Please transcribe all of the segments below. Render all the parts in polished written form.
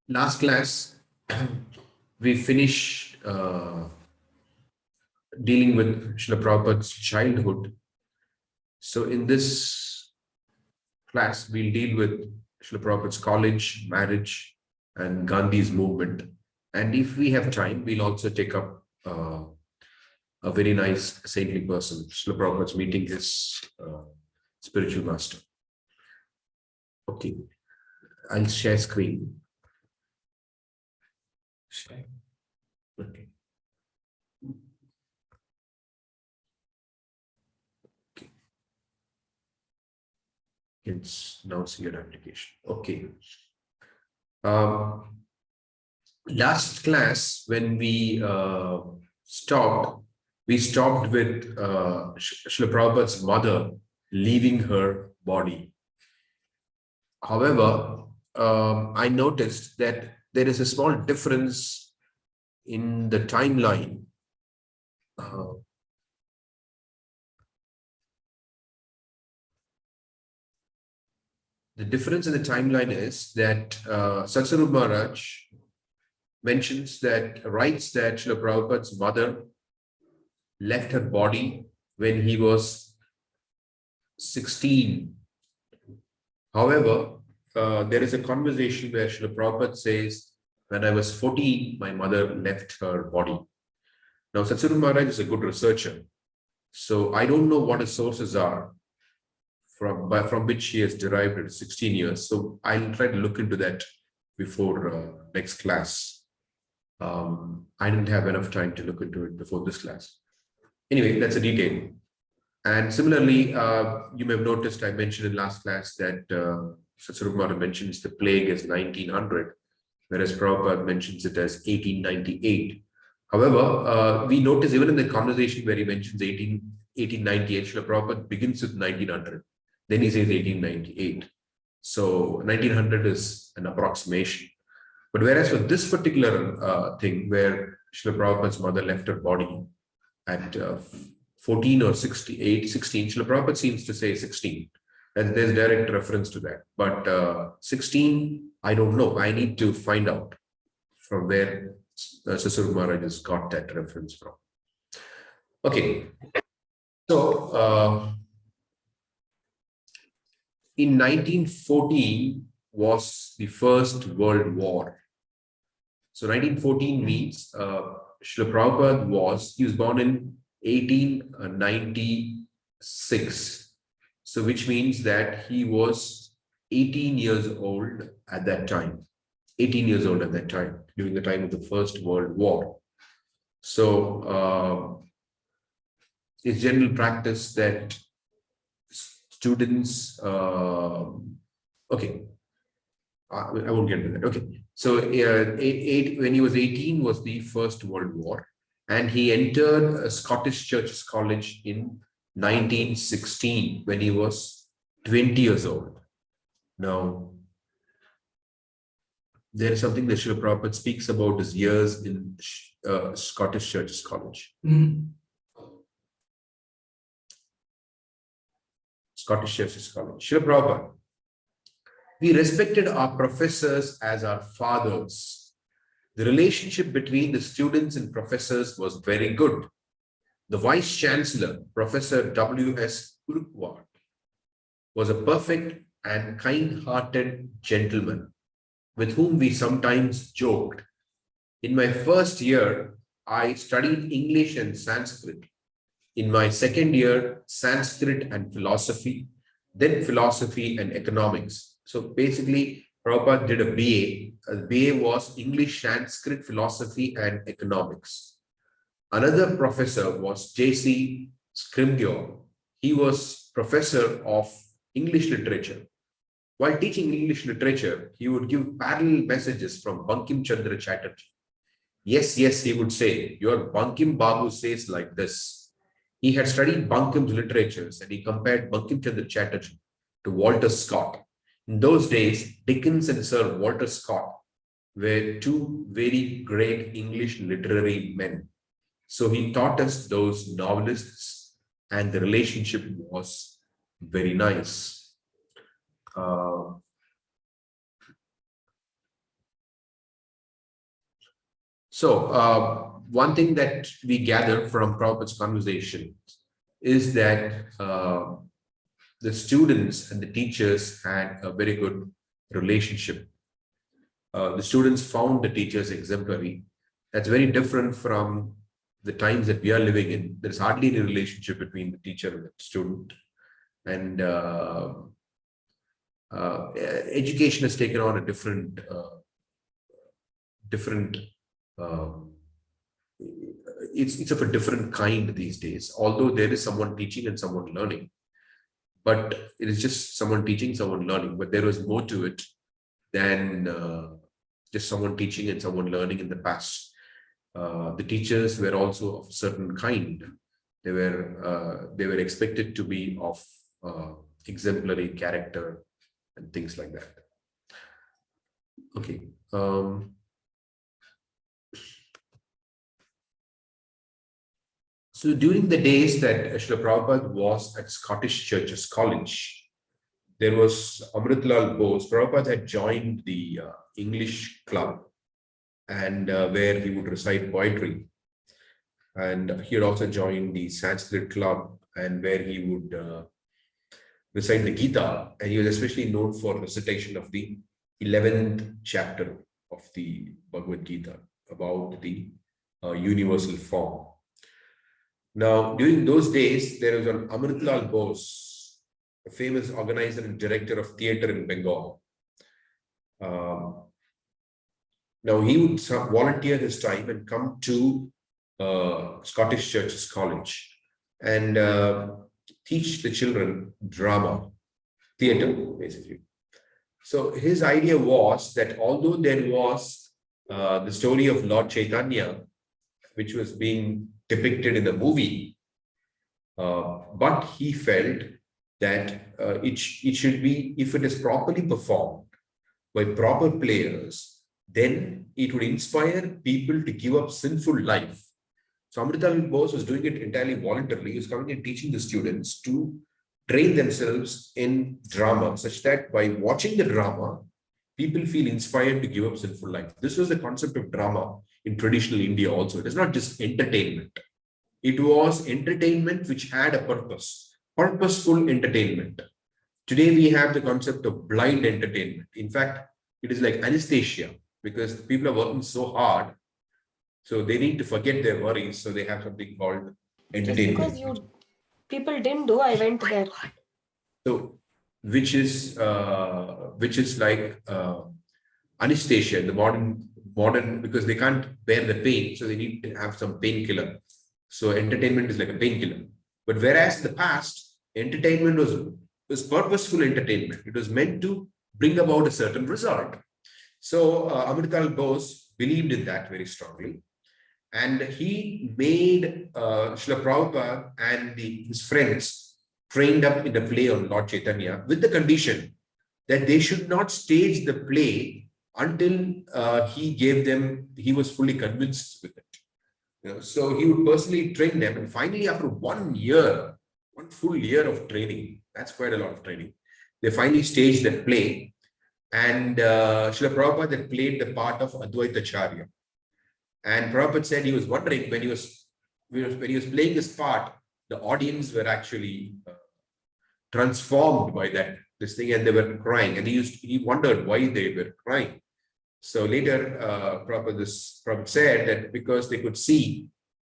Last class, we finished dealing with Srila Prabhupada's childhood. So in this class, we'll deal with Srila Prabhupada's college, marriage, and Gandhi's movement. And if we have time, we'll also take up a very nice saintly person, Srila Prabhupada's meeting his spiritual master. Okay, I'll share screen. Okay. It's now see your application. Okay. Last class, when we stopped with Srila Prabhupada's mother leaving her body. However, I noticed that there is a small difference in the timeline. The difference in the timeline is that Satsarup Maharaj mentions that, writes that Srila Prabhupada's mother left her body when he was 16. However, there is a conversation where Srila Prabhupada says, when I was 14, my mother left her body. Now, Satsarup Maharaj is a good researcher. So I don't know what his sources are from which he has derived it 16 years. So I'll try to look into that before next class. I didn't have enough time to look into it before this class. Anyway, that's a detail. And similarly, you may have noticed I mentioned in last class that Satsarup Maharaj mentions the plague as 1900, whereas Prabhupada mentions it as 1898. However, we notice even in the conversation where he mentions 1898, Srila Prabhupada begins with 1900. Then he says 1898. So 1900 is an approximation. But whereas for this particular thing, where Srila Prabhupada's mother left her body at 14 or 16, Srila Prabhupada seems to say 16. And there's direct reference to that. But 16, I don't know. I need to find out from where Satsarup Maharaj has got that reference from. Okay. So in 1914 was the First World War. So 1914 means Srila Prabhupada he was born in 1896. So which means that he was 18 years old at that time. 18 years old at that time, during the time of the First World War. So it's general practice that students, okay, I won't get into that. Okay, so when he was 18 was the First World War, and he entered a Scottish Church's College in 1916 when he was 20 years old. Now, there is something that Srila Prabhupada speaks about his years in Scottish Church's College. Scottish Church's College. Srila Prabhupada, we respected our professors as our fathers. The relationship between the students and professors was very good. The Vice Chancellor, Professor W.S. Urquhart, was a perfect and kind-hearted gentleman with whom we sometimes joked. In my first year, I studied English and Sanskrit. In my second year, Sanskrit and philosophy, then philosophy and economics. So basically, Prabhupada did a BA. A BA was English, Sanskrit, philosophy, and economics. Another professor was J.C. Scrimgeour. He was professor of English literature. While teaching English literature, he would give parallel messages from Bankim Chandra Chatterjee. Yes, yes, he would say, your Bankim Babu says like this. He had studied Bankim's literatures and he compared Bankim Chandra Chatterjee to Walter Scott. In those days, Dickens and Sir Walter Scott were two very great English literary men. So he taught us those novelists and the relationship was very nice. So one thing that we gather from Prabhupada's conversation is that the students and the teachers had a very good relationship. The students found the teachers exemplary. That's very different from the times that we are living in. There's hardly any relationship between the teacher and the student. And education has taken on a different it's of a different kind these days, although there is someone teaching and someone learning, but it is just someone teaching, someone learning. But there was more to it than just someone teaching and someone learning in the past. The teachers were also of a certain kind. They were expected to be of exemplary character and things like that. Okay. So during the days that Srila Prabhupada was at Scottish Churches College, there was Amritlal Bose. Prabhupada had joined the English club, and where he would recite poetry. And he had also joined the Sanskrit club, and where he would recite the Gita. And he was especially known for recitation of the 11th chapter of the Bhagavad Gita about the universal form. Now, during those days, there was an Amritlal Bose, a famous organizer and director of theatre in Bengal. Now, he would volunteer his time and come to Scottish Churches College and teach the children drama, theatre, basically. So his idea was that although there was the story of Lord Caitanya, which was being depicted in the movie, but he felt that it should be, if it is properly performed by proper players, then it would inspire people to give up sinful life. So Amritlal Bose was doing it entirely voluntarily. He was coming and teaching the students to train themselves in drama, such that by watching the drama, people feel inspired to give up sinful life. This was the concept of drama in traditional India also. It is not just entertainment. It was entertainment which had a purpose, purposeful entertainment. Today we have the concept of blind entertainment. In fact, it is like anesthesia, because people are working so hard, so they need to forget their worries. So they have something called entertainment. Because people didn't do, I went there. So, which is like anesthesia in the modern, because they can't bear the pain, so they need to have some painkiller. So entertainment is like a painkiller. But whereas in the past, entertainment was purposeful entertainment. It was meant to bring about a certain result. So Amritlal Bose believed in that very strongly. And he made Srila Prabhupada and his friends trained up in the play on Lord Caitanya, with the condition that they should not stage the play until he was fully convinced with it. So he would personally train them. And finally, after 1 year, 1 full year of training, that's quite a lot of training, they finally staged that play. And Srila Prabhupada had played the part of Advaitacharya. And Prabhupada said he was wondering when he was playing this part, the audience were actually transformed by this thing, and they were crying. And he wondered why they were crying. So later, Prabhupada said that because they could see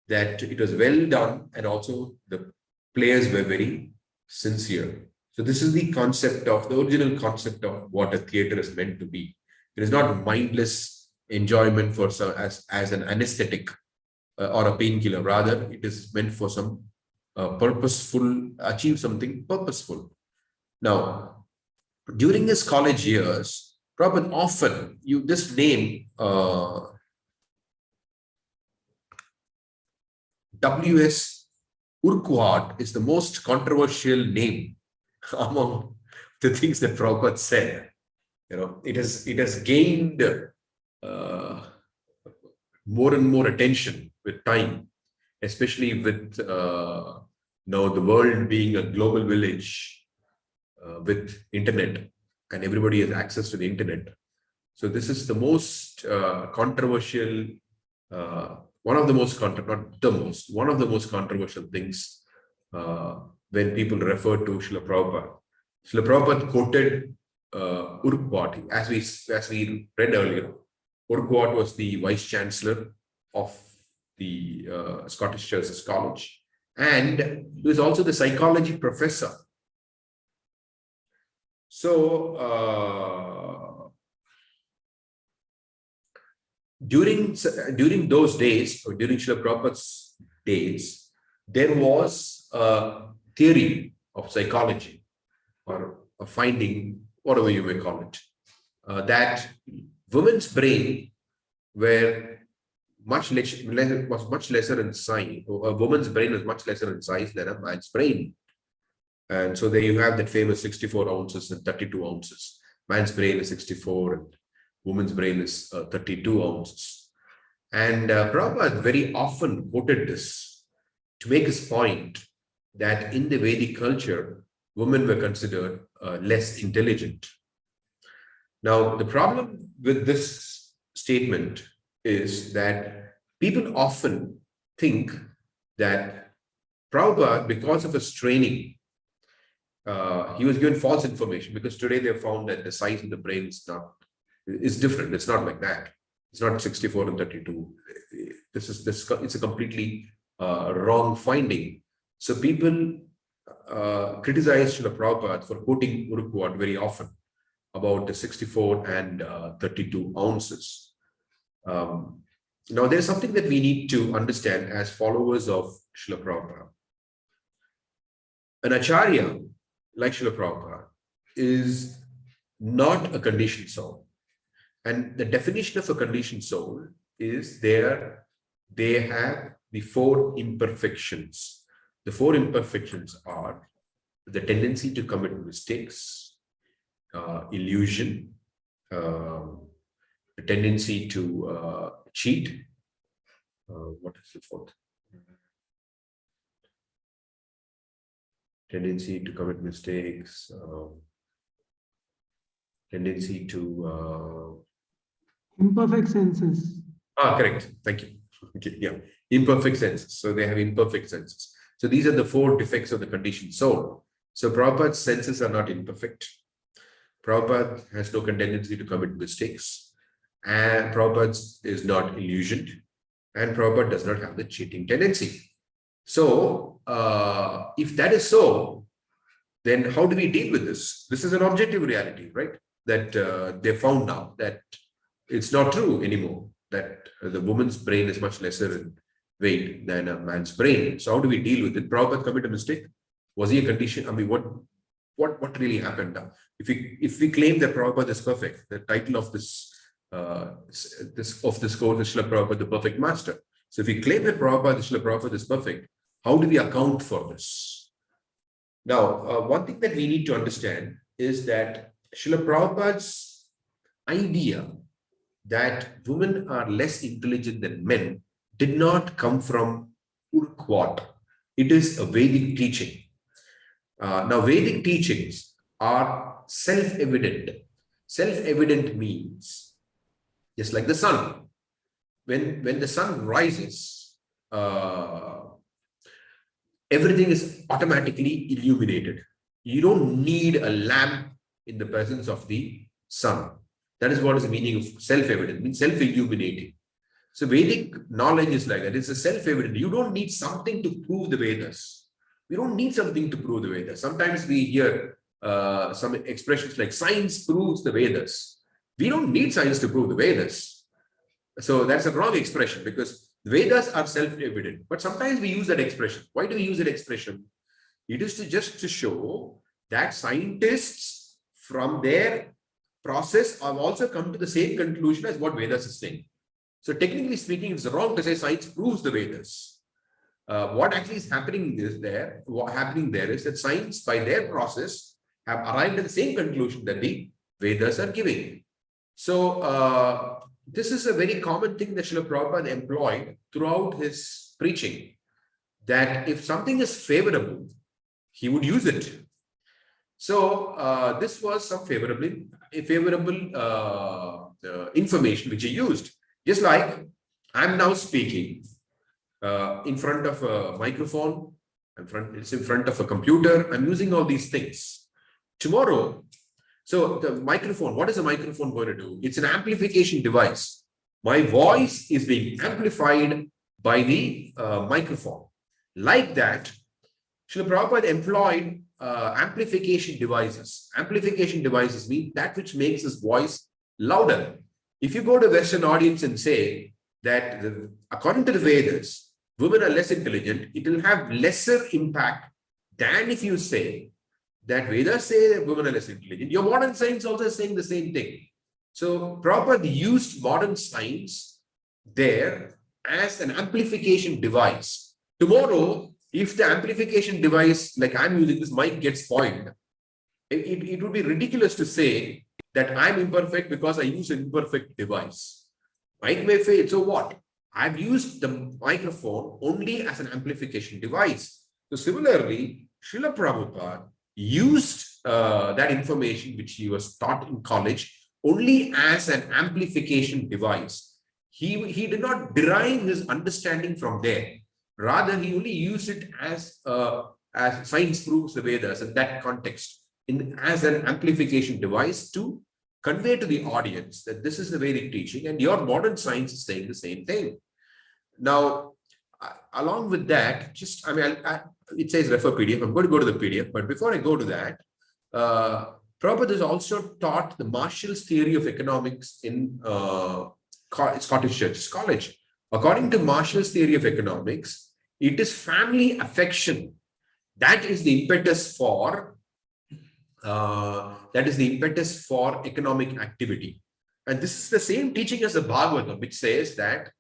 that it was well done, and also the players were very sincere. So this is the original concept of what a theater is meant to be. It is not mindless enjoyment as an anesthetic or a painkiller. Rather, it is meant for some achieve something purposeful. Now, during his college years, Prabhupada often this name W.S. Urquhart is the most controversial name among the things that Prabhupada said. It has gained more and more attention with time, especially with the world being a global village with internet, and everybody has access to the internet. So this is the most controversial one of the most, not the most, one of the most controversial things when people refer to Srila Prabhupada. Srila Prabhupada quoted Urquhart, as we read earlier. Urquhart was the vice chancellor of the Scottish Churches College, and he was also the psychology professor. So during those days, or during Srila Prabhupada's days, there was a theory of psychology, or a finding, whatever you may call it, that women's brain were was much lesser in size. A woman's brain was much lesser in size than a man's brain. And so there you have that famous 64 ounces and 32 ounces. Man's brain is 64 and woman's brain is 32 ounces. And Prabhupada very often quoted this to make his point that in the Vedic culture, women were considered less intelligent. Now, the problem with this statement is that people often think that Prabhupada, because of his training, he was given false information, because today they have found that the size of the brain is different. It's not like that. It's not 64 and 32. It's a completely wrong finding. So people criticize Srila Prabhupada for quoting Urquhart very often about the 64 and 32 ounces. Now, there's something that we need to understand as followers of Srila Prabhupada. An acharya like Srila Prabhupada is not a conditioned soul. And the definition of a conditioned soul is they have the four imperfections. The four imperfections are the tendency to commit mistakes, illusion, the tendency to cheat. What is the fourth? Tendency to commit mistakes, tendency to imperfect senses. Correct. Thank you. Okay, yeah, imperfect senses. So they have imperfect senses. So these are the four defects of the conditioned soul. So Prabhupada's senses are not imperfect. Prabhupada has no tendency to commit mistakes, and Prabhupada is not illusioned, and Prabhupada does not have the cheating tendency. So if that is so, then how do we deal with this? This is an objective reality, right? That they found now that it's not true anymore, that the woman's brain is much lesser in weight than a man's brain. So how do we deal with it? Did Prabhupada commit a mistake? Was he a condition? I mean, what really happened now? If we claim that Prabhupada is perfect, the title of this course is Srila Prabhupada, the perfect master. So if we claim that Srila Prabhupada is perfect, how do we account for this? Now, one thing that we need to understand is that Srila Prabhupada's idea that women are less intelligent than men did not come from Urquhart. It is a Vedic teaching. Now, Vedic teachings are self-evident. Self-evident means just like the sun. When the sun rises, everything is automatically illuminated. You don't need a lamp in the presence of the sun. That is what is the meaning of self-evident. It means self-illuminating. So Vedic knowledge is like that. It's a self-evident. You don't need something to prove the Vedas. We don't need something to prove the Vedas. Sometimes we hear some expressions like science proves the Vedas. We don't need science to prove the Vedas. So that's a wrong expression, because the Vedas are self-evident. But sometimes we use that expression. Why do we use that expression? It is just to show that scientists from their process have also come to the same conclusion as what Vedas is saying. So technically speaking, it's wrong to say science proves the Vedas. What actually is happening is that science, by their process, have arrived at the same conclusion that the Vedas are giving. So this is a very common thing that Srila Prabhupada employed throughout his preaching, that if something is favorable, he would use it. So this was some favorable information which he used. Just like I'm now speaking in front of a microphone, it's in front of a computer. I'm using all these things. Tomorrow, so the microphone, what is a microphone going to do? It's an amplification device. My voice is being amplified by the microphone. Like that, Srila Prabhupada employed amplification devices. Amplification devices mean that which makes his voice louder. If you go to Western audience and say that according to the Vedas, women are less intelligent, it will have lesser impact than if you say that Vedas say that women are less intelligent. Your modern science also is saying the same thing. So Prabhupada used modern science there as an amplification device. Tomorrow, if the amplification device, like I'm using this mic, gets spoiled, it would be ridiculous to say that I'm imperfect because I use an imperfect device. Mic may fail, so what? I've used the microphone only as an amplification device. So similarly, Srila Prabhupada used that information which he was taught in college only as an amplification device. He did not derive his understanding from there. Rather, he only used it as science proves the Vedas in that context, as an amplification device to convey to the audience that this is the Vedic teaching and your modern science is saying the same thing. Now, along with that, it says refer PDF. I'm going to go to the PDF, but before I go to that, Prabhupada has also taught the Marshall's theory of economics in Scottish Church College. According to Marshall's theory of economics, it is family affection that is the impetus for economic activity. And this is the same teaching as the Bhagavatam, which says that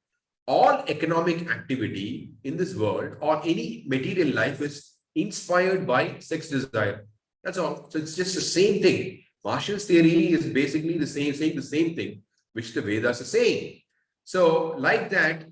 all economic activity in this world or any material life is inspired by sex desire. That's all. So it's just the same thing. Marshall's theory is basically saying the same thing which the Vedas are saying. So like that,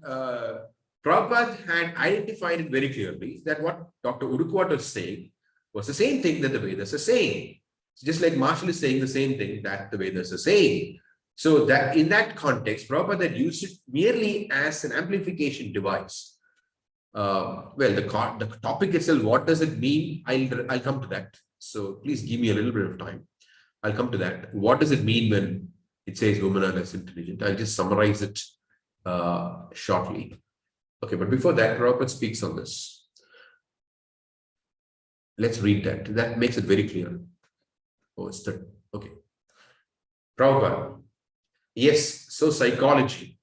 Prabhupada had identified it very clearly that what Dr. Urquhart was saying was the same thing that the Vedas are saying. Just like Marshall is saying the same thing that the Vedas are saying. So that in that context, Prabhupada had used it merely as an amplification device. Well, the topic itself, what does it mean? I'll come to that. So please give me a little bit of time. I'll come to that. What does it mean when it says women are less intelligent? I'll just summarize it shortly. Okay, but before that, Prabhupada speaks on this. Let's read that. That makes it very clear. Oh, it's the okay. Prabhupada. Yes, so psychology.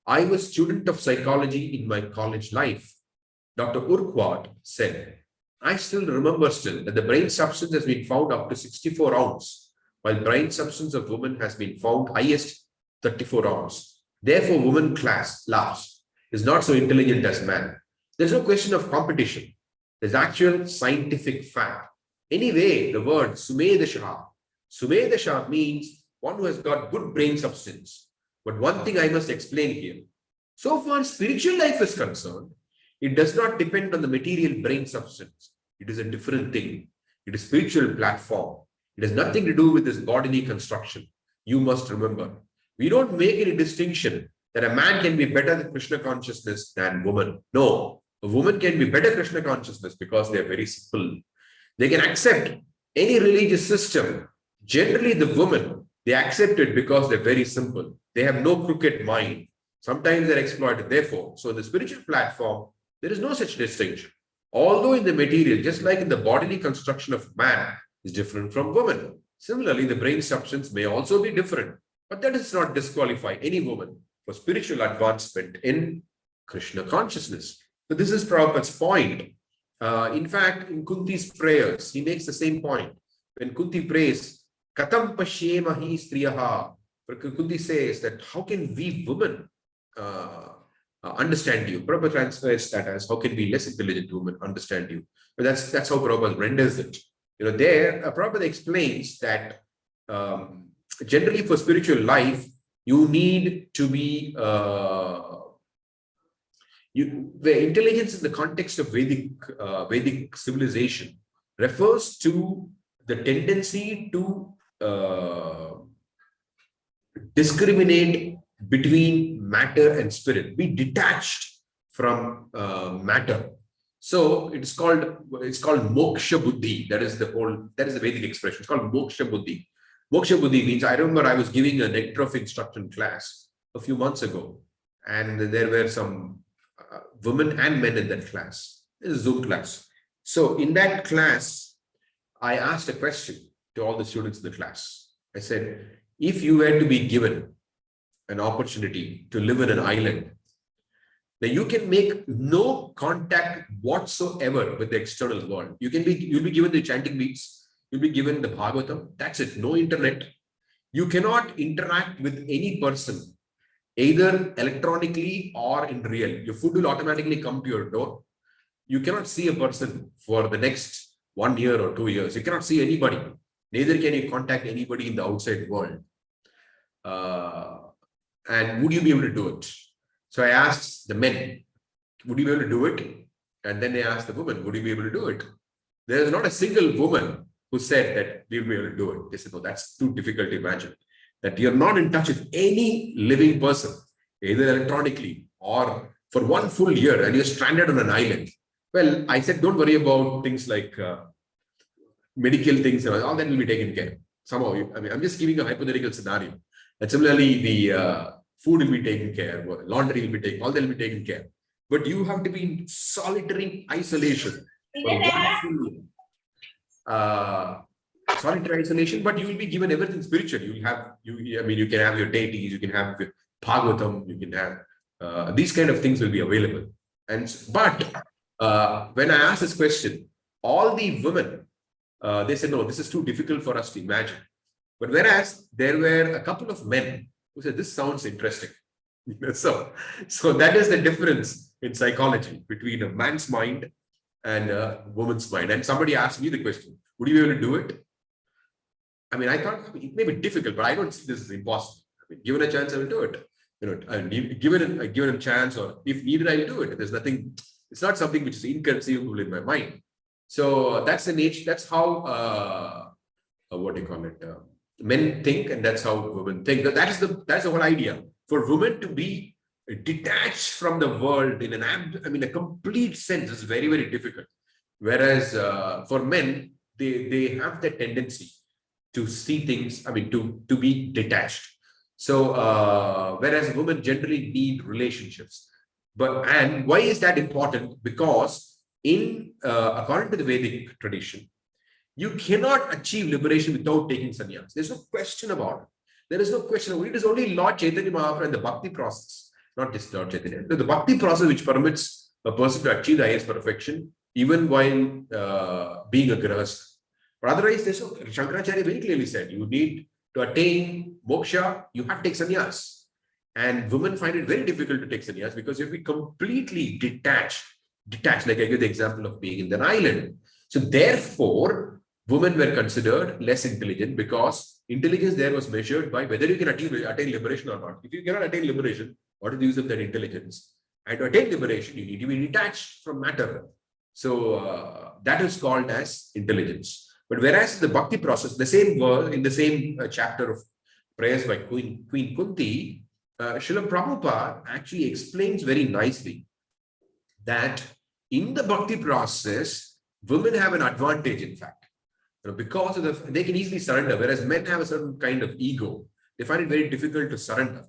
I was student of psychology in my college life. Dr. Urquhart said, I still remember that the brain substance has been found up to 64 ounce, while brain substance of women has been found highest 34 ounce. Therefore, woman class laughs is not so intelligent as man. There's no question of competition. There's actual scientific fact. Anyway, the word Sumedasha means one who has got good brain substance. But one thing I must explain here. So far spiritual life is concerned, it does not depend on the material brain substance. It is a different thing. It is spiritual platform. It has nothing to do with this bodily construction. You must remember. We don't make any distinction that a man can be better at Krishna consciousness than woman. No, a woman can be better Krishna consciousness because they are very simple. They can accept any religious system. Generally, the women, they accept it because they're very simple. They have no crooked mind. Sometimes they're exploited. Therefore, so in the spiritual platform, there is no such distinction. Although in the material, just like in the bodily construction of man is different from woman. Similarly, the brain substance may also be different, but that does not disqualify any woman for spiritual advancement in Krishna consciousness. So this is Prabhupada's point. In fact, in Kunti's prayers, he makes the same point. When Kunti prays, Katam pashyemahi striyaha, Kunti says that how can we women understand you? Prabhupada translates that as how can we less intelligent women understand you? But that's how Prabhupada renders it. There Prabhupada explains that generally for spiritual life, you need to be the intelligence in the context of Vedic civilization refers to the tendency to discriminate between matter and spirit, be detached from matter. So it's called moksha buddhi. That is the Vedic expression. It's called moksha buddhi. Moksha buddhi means, I remember I was giving a nectar of instruction class a few months ago, and there were some women and men in that class. It's a Zoom class. So in that class, I asked a question to all the students in the class. I said, if you were to be given an opportunity to live in an island, then you can make no contact whatsoever with the external world. You'll be given the chanting beads, you'll be given the Bhagavatam. That's it. No internet. You cannot interact with any person, either electronically or in real. Your food will automatically come to your door. You cannot see a person for the next 1 year or 2 years. You cannot see anybody. Neither can you contact anybody in the outside world. And would you be able to do it? So I asked the men, would you be able to do it? And then they asked the women, would you be able to do it? There is not a single woman who said that we will be able to do it. They said, no, that's too difficult to imagine. That you're not in touch with any living person, either electronically or for 1 full year, and you're stranded on an island. Well, I said, don't worry about things like medical things, all that will be taken care of. Somehow, I'm just giving a hypothetical scenario. And similarly, the food will be taken care of, laundry will be taken, all that will be taken care of. But you have to be in solitary isolation for 1 full solitary isolation, but you will be given everything spiritual. You can have your deities, you can have your Bhagavatam, you can have these kind of things will be available. But when I asked this question, all the women, they said, no, this is too difficult for us to imagine. But whereas there were a couple of men who said, this sounds interesting. So that is the difference in psychology between a man's mind and a woman's mind. And somebody asked me the question, would you be able to do it? I thought it may be difficult, but I don't see this as impossible. Given a chance, I will do it. Given a chance, or if needed, I will do it. There's nothing, it's not something which is inconceivable in my mind. So that's the nature, that's how, men think, and that's how women think. That's the whole idea. For women to be detached from the world in a complete sense is very, very difficult. Whereas for men, they have the tendency to see things, to be detached. So whereas women generally need relationships. And why is that important? Because according to the Vedic tradition, you cannot achieve liberation without taking sannyas. There's no question about it. There is no question about it. It is only Lord Caitanya Mahaprabhu and the bhakti process, not just Lord Chaitanya. The bhakti process which permits a person to achieve the highest perfection, even while being a grahastha. But otherwise, Shankaracharya very clearly said, you need to attain moksha, you have to take sannyas. And women find it very difficult to take sannyas because you have to be completely detached. Like I give the example of being in an island. So therefore, women were considered less intelligent because intelligence there was measured by whether you can attain liberation or not. If you cannot attain liberation, what is the use of that intelligence? And to attain liberation, you need to be detached from matter. So that is called as intelligence. But whereas the bhakti process, the same word in the same chapter of prayers by Queen Kunti, Srila Prabhupada actually explains very nicely that in the bhakti process, women have an advantage, in fact. Because of they can easily surrender, whereas men have a certain kind of ego. They find it very difficult to surrender.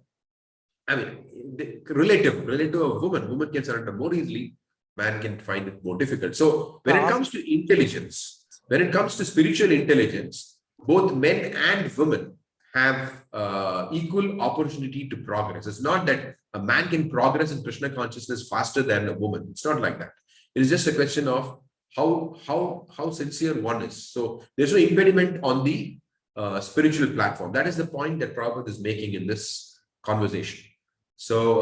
Relative to a woman can surrender more easily, man can find it more difficult. So when it comes to intelligence, when it comes to spiritual intelligence, both men and women have equal opportunity to progress. It's not that a man can progress in Krishna consciousness faster than a woman. It's not like that. It is just a question of how sincere one is. So there's no impediment on the spiritual platform. That is the point that Prabhupada is making in this conversation. So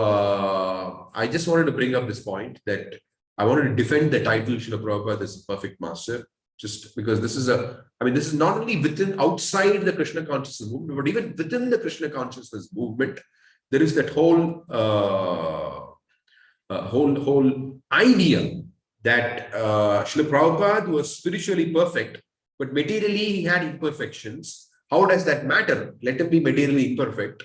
I just wanted to bring up this point that I wanted to defend the title Srila Prabhupada is a perfect master, just because this is this is not only outside the Krishna consciousness movement, but even within the Krishna consciousness movement, there is that whole idea that Srila Prabhupada was spiritually perfect, but materially he had imperfections. How does that matter? Let him be materially imperfect.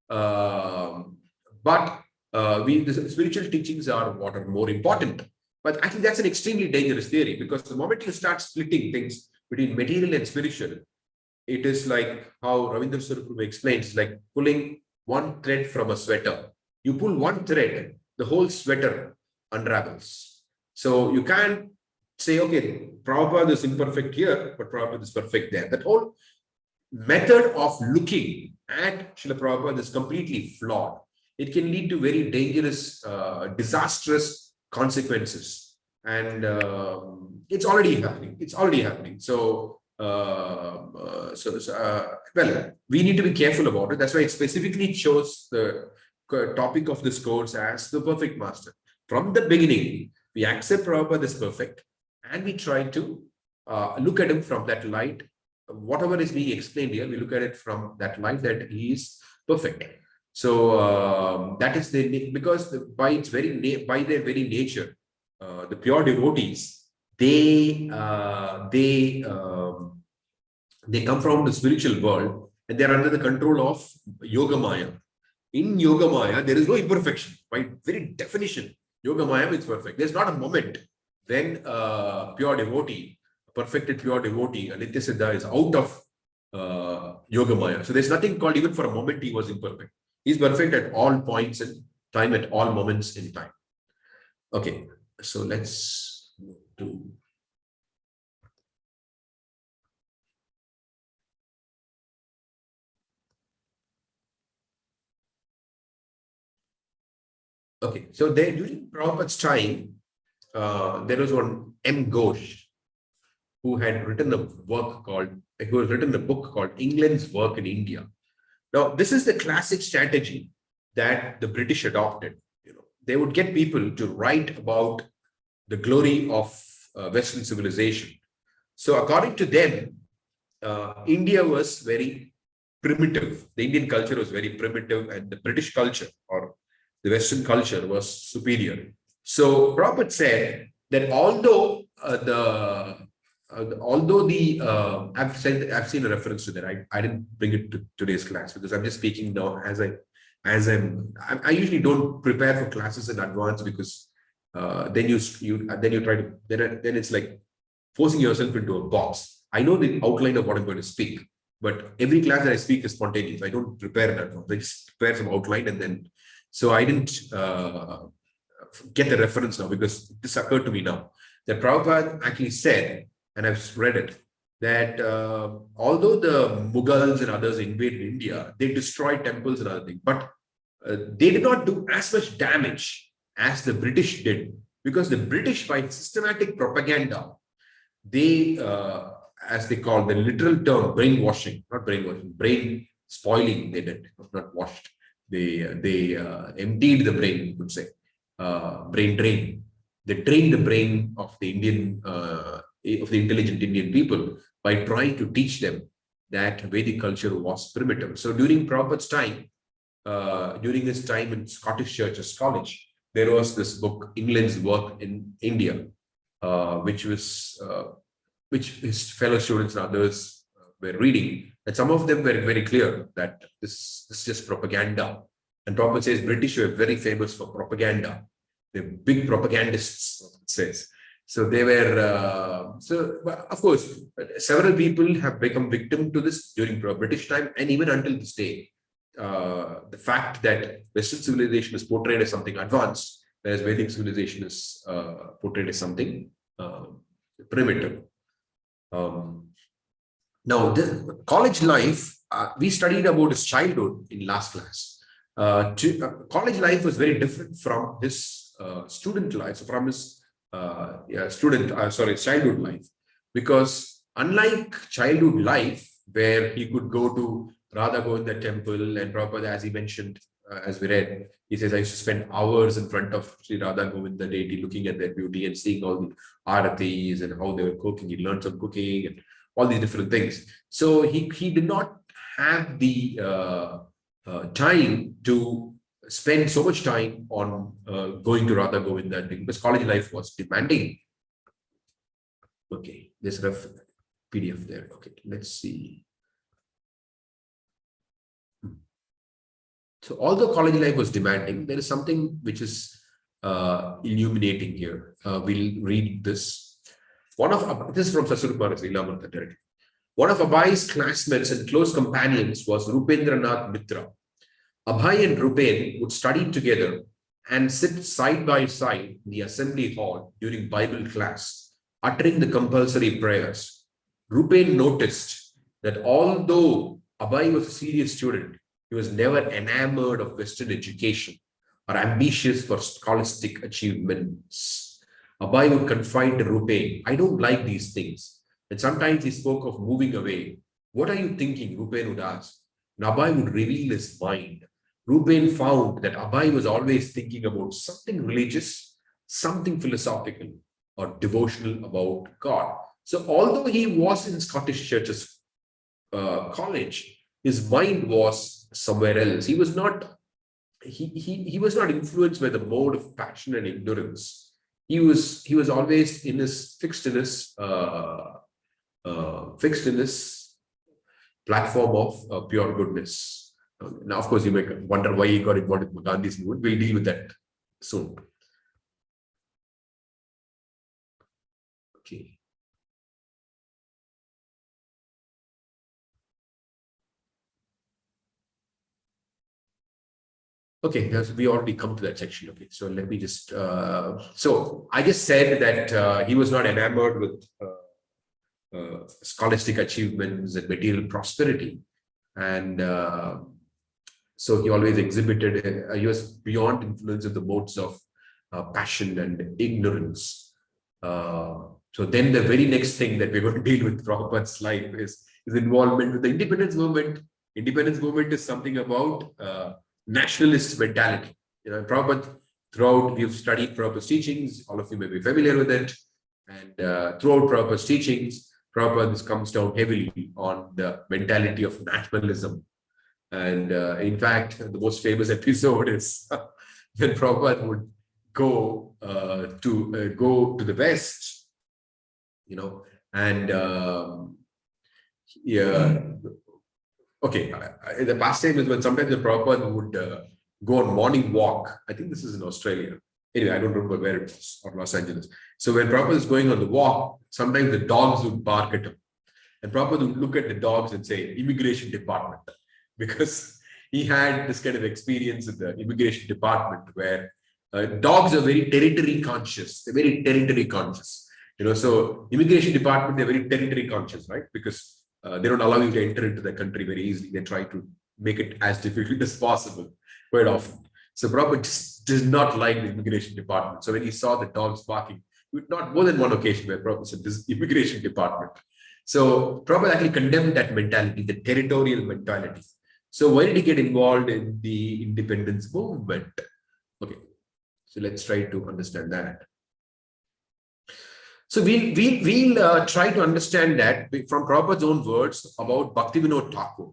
But the spiritual teachings are what are more important. But actually, that's an extremely dangerous theory, because the moment you start splitting things between material and spiritual, it is like how Ravindra Surupu explains, like pulling one thread from a sweater. You pull one thread, the whole sweater unravels. So you can't say, okay, Prabhupada is imperfect here, but Prabhupada is perfect there. That whole method of looking at Srila Prabhupada is completely flawed. It can lead to very dangerous, disastrous consequences. And it's already happening. It's already happening. So, well, we need to be careful about it. That's why it specifically chose the topic of this course as the perfect master. From the beginning, we accept Prabhupada as perfect, and we try to look at him from that light. Whatever is being explained here, we look at it from that light, that he is perfect. So that is because by their very nature, the pure devotees, they come from the spiritual world, and they are under the control of Yoga Maya. In Yoga Maya, there is no imperfection. By very definition, Yoga Maya is perfect. There's not a moment when pure devotee, perfected pure devotee, Nitya Siddha, is out of Yoga Maya. So there's nothing called even for a moment he was imperfect. He's perfect at all points in time, at all moments in time. Okay, so let's move to. Okay, so there during Prabhupada's time, there was one M. Ghosh who had written a book called England's Work in India. Now, this is the classic strategy that the British adopted. They would get people to write about the glory of Western civilization. So, according to them, India was very primitive. The Indian culture was very primitive, and the British culture or the Western culture was superior. So, Prabhupada said that although I've seen a reference to that. I didn't bring it to today's class because I'm just speaking now I usually don't prepare for classes in advance, because then it's like forcing yourself into a box. I know the outline of what I'm going to speak, but every class that I speak is spontaneous. I don't prepare in advance. I just prepare some outline, and then so I didn't get the reference now, because this occurred to me now, that Prabhupada actually said, and I've read it, that although the Mughals and others invaded India, they destroyed temples and other things, but they did not do as much damage as the British did, because the British, by systematic propaganda, they, as they call the literal term, brainwashing, not brainwashing, brain spoiling, they did, not washed. They emptied the brain, you could say, brain drain. They drained the brain of the intelligent Indian people by trying to teach them that Vedic culture was primitive. So during Prabhupada's time, during his time in Scottish Church's College, there was this book, England's Work in India, which his fellow students and others were reading. And some of them were very clear that this is just propaganda. And Prabhupada says British were very famous for propaganda. They're big propagandists, it says. So they were, of course, several people have become victim to this during British time, and even until this day. The fact that Western civilization is portrayed as something advanced, whereas Vedic civilization is portrayed as something primitive. Now, the college life, we studied about his childhood in last class. College life was very different from his student life, from his childhood life, because unlike childhood life, where he could go to Radha Govinda temple, and Prabhupada, as he mentioned, as we read, he says, I used to spend hours in front of Sri Radha Govinda deity, looking at their beauty and seeing all the aratis and how they were cooking. He learned some cooking and all these different things. So he did not have the time to spend so much time on going to Radha Govinda, because college life was demanding. Okay, there's a PDF there. Okay, let's see. So although college life was demanding, there is something which is illuminating here. We'll read this. This is from Sasuruparas Leelamrita directly. One of Abhai's classmates and close companions was Rupendranath Mitra. Abhai and Rupen would study together and sit side by side in the assembly hall during Bible class, uttering the compulsory prayers. Rupen noticed that although Abhai was a serious student, he was never enamored of Western education or ambitious for scholastic achievements. Abhai would confide to Rupen, I don't like these things. And sometimes he spoke of moving away. What are you thinking? Rupen would ask. And Abhai would reveal his mind. Rupen found that Abhai was always thinking about something religious, something philosophical, or devotional about God. So although he was in Scottish Church's college, his mind was somewhere else. He was not influenced by the mode of passion and ignorance. He was always fixed in his platform of pure goodness. Now, of course, you may wonder why he got involved with Gandhi's movement. We'll deal with that soon. Okay. Okay, we already come to that section. Okay, so let me just, so I just said that he was not enamored with scholastic achievements and material prosperity. And so he always exhibited, he was beyond influence of the modes of passion and ignorance. So then the very next thing that we're going to deal with Prabhupada's life is his involvement with the independence movement. Independence movement is something about nationalist mentality. Prabhupada, throughout, we've studied Prabhupada's teachings. All of you may be familiar with it. And throughout Prabhupada's teachings, Prabhupada comes down heavily on the mentality of nationalism. And in fact, the most famous episode is when Prabhupada would go to the West, and okay, the pastime is when sometimes the Prabhupada would go on morning walk. I think this is in Australia. Anyway, I don't remember where it was, or Los Angeles. So when Prabhupada is going on the walk, sometimes the dogs would bark at him. And Prabhupada would look at the dogs and say, immigration department. Because he had this kind of experience in the immigration department where dogs are very territory conscious. They're very territory conscious. So immigration department, they're very territory conscious, right? Because they don't allow you to enter into the country very easily. They try to make it as difficult as possible quite often. So Prabhupada just does not like the immigration department. So when he saw the dogs barking, not more than one occasion where Prabhupada said, this immigration department. So Prabhupada actually condemned that mentality, the territorial mentality. So why did he get involved in the independence movement? Okay, so let's try to understand that. So we'll try to understand that from Prabhupada's own words about Bhaktivinoda Thakur.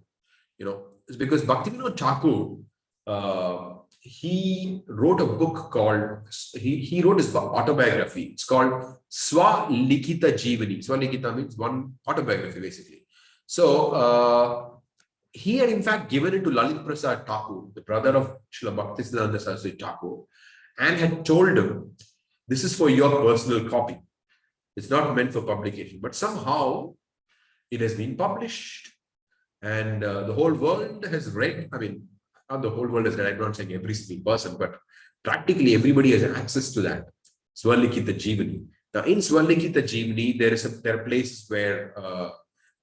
It's because Bhaktivinoda Thakur, he wrote a book called, he wrote his autobiography. It's called Swalikita Jeevani. Swalikita means one autobiography, basically. So he had in fact given it to Lalit Prasad Thakur, the brother of Srila Bhaktisiddhanta Saraswati Thakur, and had told him, this is for your personal copy. It's not meant for publication, but somehow it has been published. And the whole world has read, not the whole world has read, I'm not saying every single person, but practically everybody has access to that. Swalikita Jeevani. Now in Swalikita Jeevani, there are places where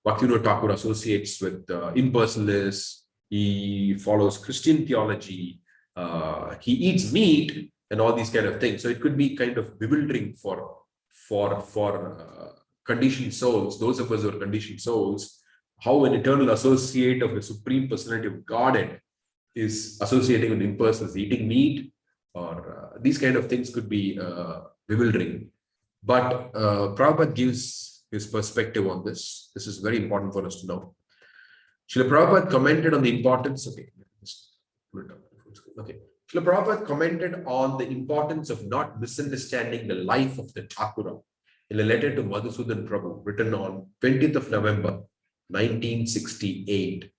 Bhaktivinoda Thakur associates with impersonalists, he follows Christian theology, he eats meat and all these kind of things. So it could be kind of bewildering for conditioned souls, those of us who are conditioned souls, how an eternal associate of the Supreme Personality of Godhead is associating with impersonals, eating meat, or these kind of things could be bewildering. But Prabhupada gives his perspective on this. This is very important for us to know. Srila Prabhupada commented on the importance of Srila Prabhupada commented on the importance of not misunderstanding the life of the Thakura in a letter to Madhusudan Prabhu written on 20th of November 1968.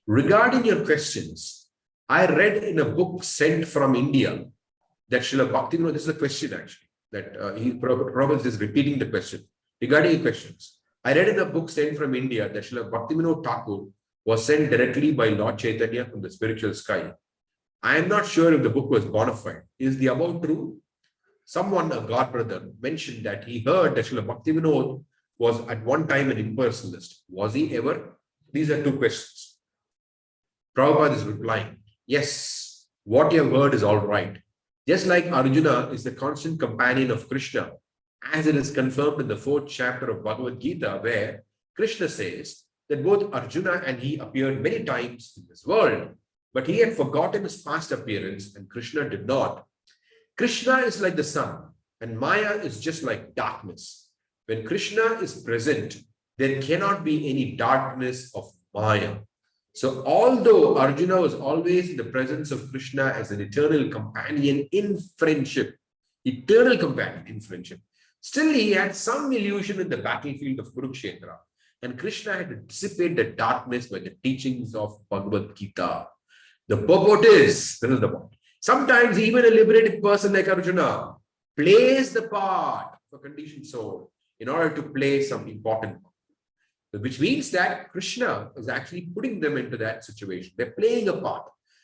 Regarding your questions, I read in a book sent from India that Srila Bhaktivinoda, this is a question actually, that Prabhu is repeating the question regarding questions. I read in a book sent from India that Srila Bhaktivinoda Thakur was sent directly by Lord Caitanya from the spiritual sky. I am not sure if the book was bona fide. Is the above true? Someone, a god brother, mentioned that he heard that Srila Bhaktivinoda was at one time an impersonalist. Was he ever? These are two questions. Prabhupada is replying, yes, what you have heard is all right. Just like Arjuna is the constant companion of Krishna, as it is confirmed in the 4th chapter of Bhagavad Gita, where Krishna says that both Arjuna and he appeared many times in this world, but he had forgotten his past appearance and Krishna did not. Krishna is like the sun and Maya is just like darkness. When Krishna is present, there cannot be any darkness of Maya. So although Arjuna was always in the presence of Krishna as an eternal companion in friendship, eternal companion in friendship, still he had some illusion in the battlefield of Kurukshetra. And Krishna had to dissipate the darkness by the teachings of Bhagavad Gita. The purport is, this is the point. Sometimes even a liberated person like Arjuna plays the part of a conditioned soul in order to play some important part. Which means that Krishna is actually putting them into that situation. They're playing a part.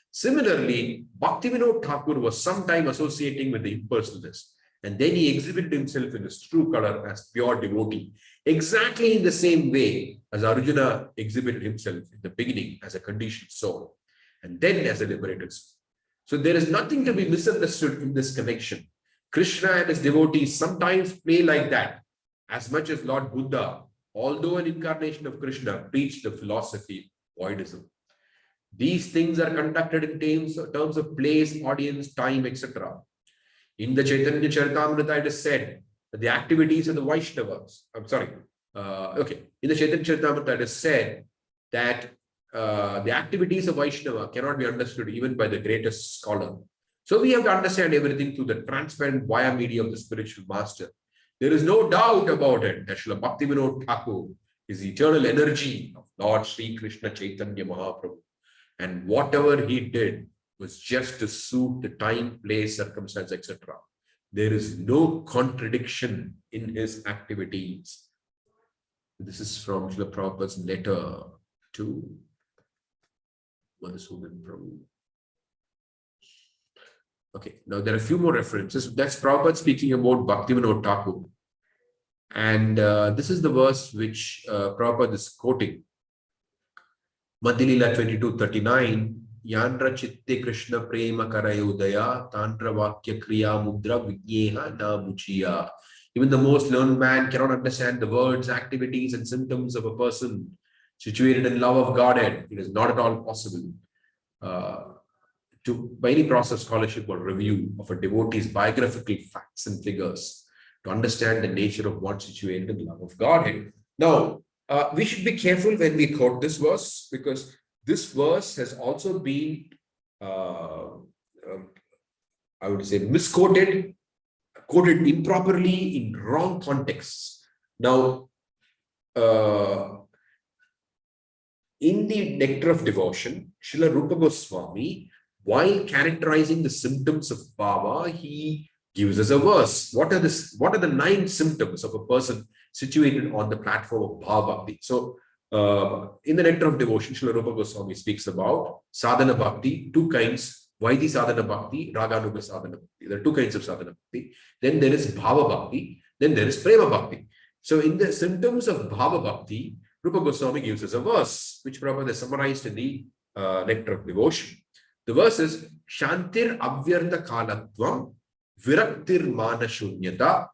Similarly, Bhaktivinoda Thakur was sometime associating with the impersonalist. And then he exhibited himself in his true color as pure devotee. Exactly in the same way as Arjuna exhibited himself in the beginning as a conditioned soul. And then as a liberated soul. So there is nothing to be misunderstood in this connection. Krishna and his devotees sometimes play like that. As much as Lord Buddha, although an incarnation of Krishna, preached the philosophy of voidism. These things are conducted in terms of place, audience, time, etc. In the Caitanya Charitamrita, it is said that the activities of the Vaishnavas, in the Caitanya Charitamrita, it is said that the activities of Vaishnava cannot be understood even by the greatest scholar. So we have to understand everything through the transparent via media of the spiritual master. There is no doubt about it that Srila Bhaktivinoda Thakur is the eternal energy of Lord Sri Krishna Caitanya Mahaprabhu. And whatever he did was just to suit the time, place, circumstance, etc. There is no contradiction in his activities. This is from Srila Prabhupada's letter to Madhusudan Prabhu. Okay, now there are a few more references. That's Prabhupada speaking about Bhaktivinoda Thakur. And this is the verse which Prabhupada is quoting. Madhilila 22:39. Yandra chitte Krishna prema karayodaya tantra vakya kriya mudra vigneha na muchiya. Even the most learned man cannot understand the words, activities, and symptoms of a person situated in love of Godhead. It is not at all possible by any process of scholarship or review of a devotee's biographical facts and figures to understand the nature of one situated in love of Godhead. Now, we should be careful when we quote this verse, because this verse has also been, I would say, misquoted, quoted improperly in wrong contexts. Now, in the Nectar of Devotion, Srila Rupa Goswami, while characterizing the symptoms of bhava, he gives us a verse. What are the 9 symptoms of a person situated on the platform of bhava bhakti? So, in the Nectar of Devotion, Srila Rupa Goswami speaks about sadhana bhakti, 2 kinds: Vaidhi sadhana bhakti, raganuga sadhana bhakti. There are 2 kinds of sadhana bhakti. Then there is bhava bhakti. Then there is prema bhakti. So, in the symptoms of bhava bhakti, Rupa Goswami gives us a verse, which Prabhupada has summarized in the Nectar of Devotion. The verse is Shantir Avyartha Kalatvam Viraktir Mana Shunyata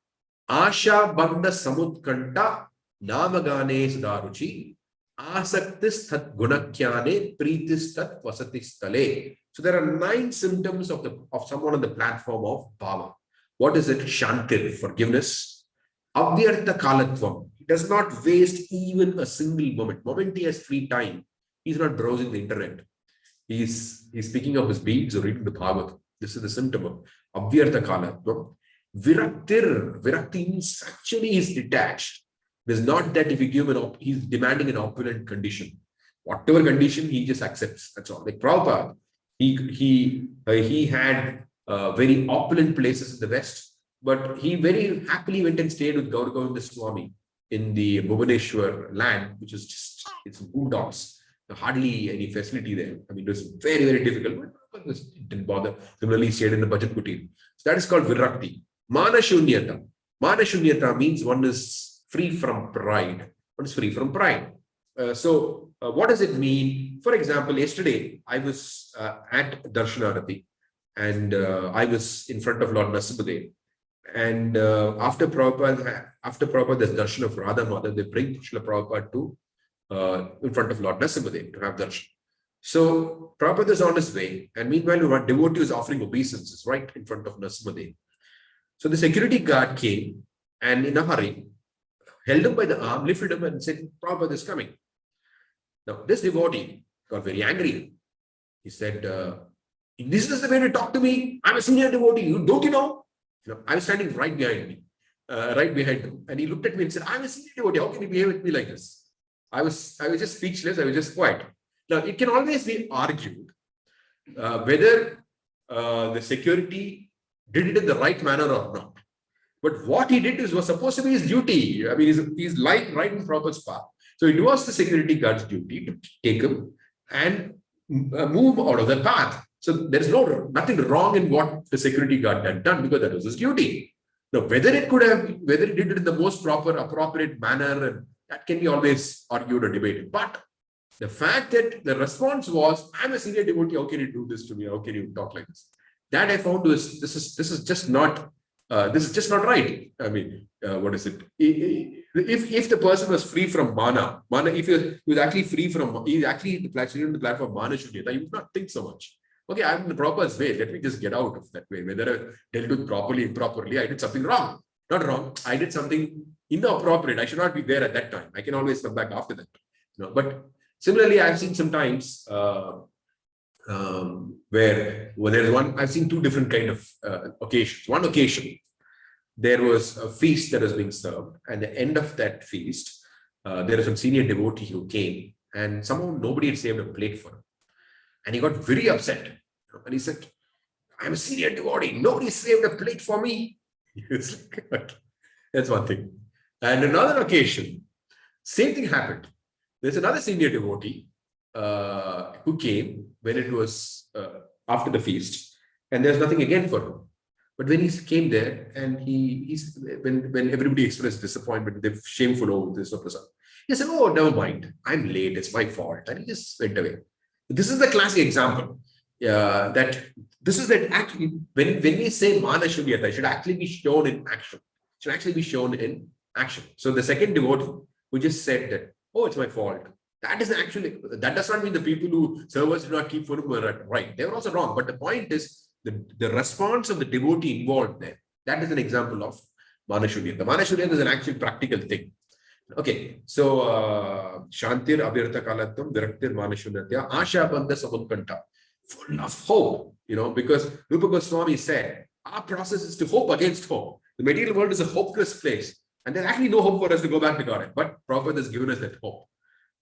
Asha Bandha Samutkanta Namagane Sadaruchi Asaktis Tat Gunakyane Pritis Tat Vasatistale. So there are 9 symptoms of someone on the platform of bhava. What is it? Shantir, forgiveness. Avyartha Kalatvam. He does not waste even a single moment he has free time. He's not browsing the internet. He's speaking of his beads or reading the Bhagavad. This is the symptom of Avyartha Kalatvam. Virakti means actually he's detached. It is not that if you give he's demanding an opulent condition. Whatever condition, he just accepts. That's all. Like Prabhupada, He had very opulent places in the West, but he very happily went and stayed with Gaur Govinda Swami in the Bhubaneswar land, which is just, it's boondocks. Hardly any facility there. I mean, it was very, very difficult, but it didn't bother. Similarly, he stayed in the Bhajan Kutir. So that is called Virakti. Mana Shunyata. Mana Shunyata means one is free from pride. One is free from pride. What does it mean? For example, yesterday I was at Darshanarati, and I was in front of Lord Narasimhadev. And after Prabhupada, there's darshan of Radha Madhav. They bring Srila Prabhupada to in front of Lord Narasimhadev to have darshan. So Prabhupada is on his way, and meanwhile, one devotee is offering obeisances right in front of Narasimhadev. So the security guard came and in a hurry held him by the arm, lifted him, and said, Prabhupada is coming. Now, this devotee got very angry. He said, this is the way to talk to me. I'm a senior devotee. Don't you know? I was standing right behind him. And he looked at me and said, I'm a senior devotee. How can you behave with me like this? I was just speechless. I was just quiet. Now, it can always be argued whether the security did it in the right manner or not. But what he did was supposed to be his duty. I mean, he's lying right in Prabhupada's path. So it was the security guard's duty to take him and move out of the path. So there's nothing wrong in what the security guard had done, because that was his duty. Now, whether he did it in the most appropriate manner, and that can be always argued or debated. But the fact that the response was, I'm a senior devotee, how can you do this to me? How can you talk like this? That I found was, this is just not right. I mean, what is it? If the person was free from mana, if he was actually free from, he's actually the platform mana shunyata, you would not think so much. Okay, I'm in the proper way. Let me just get out of that way. Whether I dealt with properly, improperly, I did something wrong. Not wrong. I did something inappropriate. I should not be there at that time. I can always come back after that. But similarly, I've seen sometimes where there's one. I've seen two different kind of occasions. One occasion, there was a feast that was being served, and at the end of that feast, there was some senior devotee who came, and somehow nobody had saved a plate for him. And he got very upset. And he said, I'm a senior devotee. Nobody saved a plate for me. That's one thing. And another occasion, same thing happened. There's another senior devotee who came when it was after the feast. And there's nothing again for him. But when he came there, and when everybody expressed disappointment, they're shameful over this, he said, oh, never mind. I'm late. It's my fault. And he just went away. This is the classic example that this is that actually when we say mana shunyata, it should actually be shown in action. It should actually be shown in action. So the second devotee who just said that, oh, it's my fault. That does not mean the people who servers do not keep food were right. They were also wrong. But the point is the response of the devotee involved there. That is an example of mana shunyata. Mana shunyata is an actual practical thing. Okay, so Shantir Abhirta Kalatam Viraktir Manashunyatya Asha Bandha Samutkanta, full of hope, because Rupa Goswami said our process is to hope against hope. The material world is a hopeless place, and there's actually no hope for us to go back to God. But Prabhupada has given us that hope.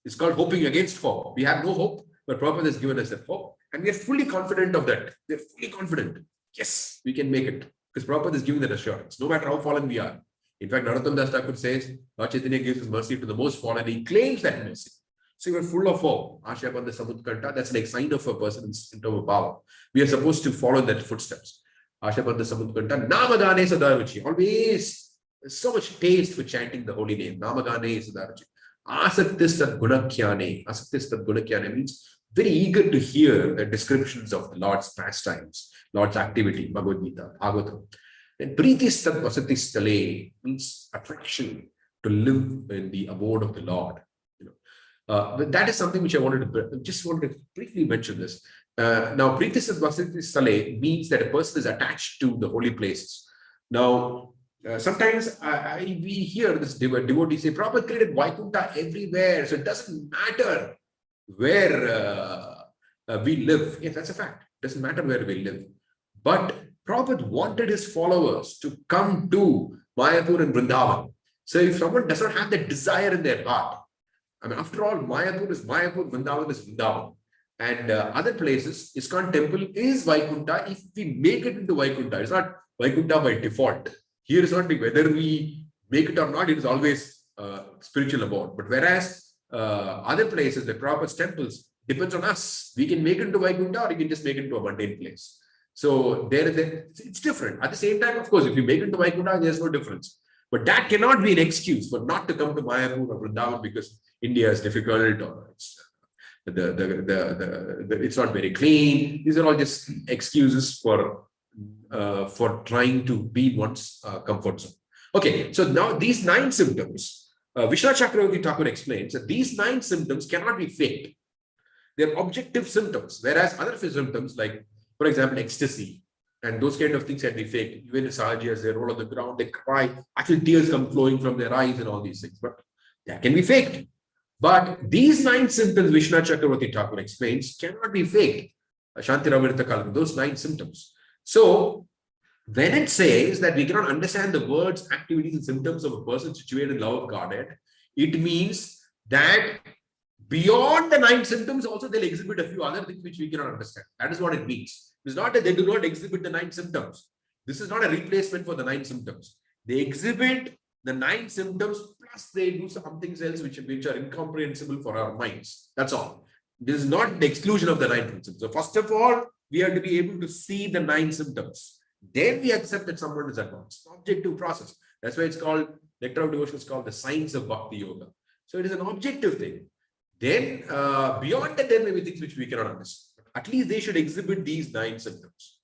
It's called hoping against hope. We have no hope, but Prabhupada has given us that hope, and we are fully confident of that. We're fully confident. Yes, we can make it, because Prabhupada has given that assurance, no matter how fallen we are. In fact, Narottam Das Thakur says, Lord Caitanya gives his mercy to the most fallen. He claims that mercy. So we are full of hope. Asha Bandha Samutkanta, that's an sign of a person in terms of power. We are supposed to follow that footsteps. Asha Bandha Samutkanta, Namadane Sadaruchi. Always so much taste for chanting the holy name. Namadane Sadaruchi. Asaktistat Gunakyane. Asaktistat Gunakyane means very eager to hear the descriptions of the Lord's pastimes, Lord's activity, Bhagavad Gita, Bhagavatam. And Pritistat Vasati Stale means attraction to live in the abode of the Lord. But that is something which I wanted to briefly mention this. Now, Pritistat Vasati Stale means that a person is attached to the holy places. Now, sometimes we hear this devotee say, Prabhupada created Vaikuntha everywhere, so it doesn't matter where we live. Yes, that's a fact. It doesn't matter where we live. But Prabhupada wanted his followers to come to Mayapur and Vrindavan. So if someone does not have that desire in their heart, I mean, after all, Mayapur is Mayapur, Vrindavan is Vrindavan. And other places, ISKCON temple is Vaikuntha if we make it into Vaikuntha. It's not Vaikuntha by default. Here is not whether we make it or not, it is always spiritual about. But whereas other places, the Prabhupada's temples, depends on us. We can make it into Vaikuntha or you can just make it into a mundane place. So it's different. At the same time, of course, if you make it into Vaikuntha, there's no difference. But that cannot be an excuse for not to come to Mayapur or Vrindavan because India is difficult or it's not very clean. These are all just excuses for trying to be in one's comfort zone. Okay, so now these 9 symptoms, Vishwanath Chakravarti Thakur explains that these 9 symptoms cannot be faked. They're objective symptoms, whereas other symptoms like, for example, ecstasy and those kind of things can be faked. Even in Sahajas, they roll on the ground, they cry, actually tears come flowing from their eyes and all these things, but that can be faked. But these 9 symptoms, Vishwanath Chakravarti Thakur explains, cannot be faked. Shanti Ravirta Kalam, those 9 symptoms. So, when it says that we cannot understand the words, activities, and symptoms of a person situated in love of Godhead, it means that beyond the 9 symptoms, also they'll exhibit a few other things which we cannot understand. That is what it means. It's not that they do not exhibit the 9 symptoms. This is not a replacement for the 9 symptoms. They exhibit the 9 symptoms, plus they do some things else which are incomprehensible for our minds. That's all. This is not the exclusion of the 9 symptoms. So first of all, we have to be able to see the 9 symptoms. Then we accept that someone is advanced. Objective process. That's why it's called, Nectar of Devotion is called the science of Bhakti Yoga. So it is an objective thing. Then beyond that, there may be things which we cannot understand. At least they should exhibit these 9 symptoms.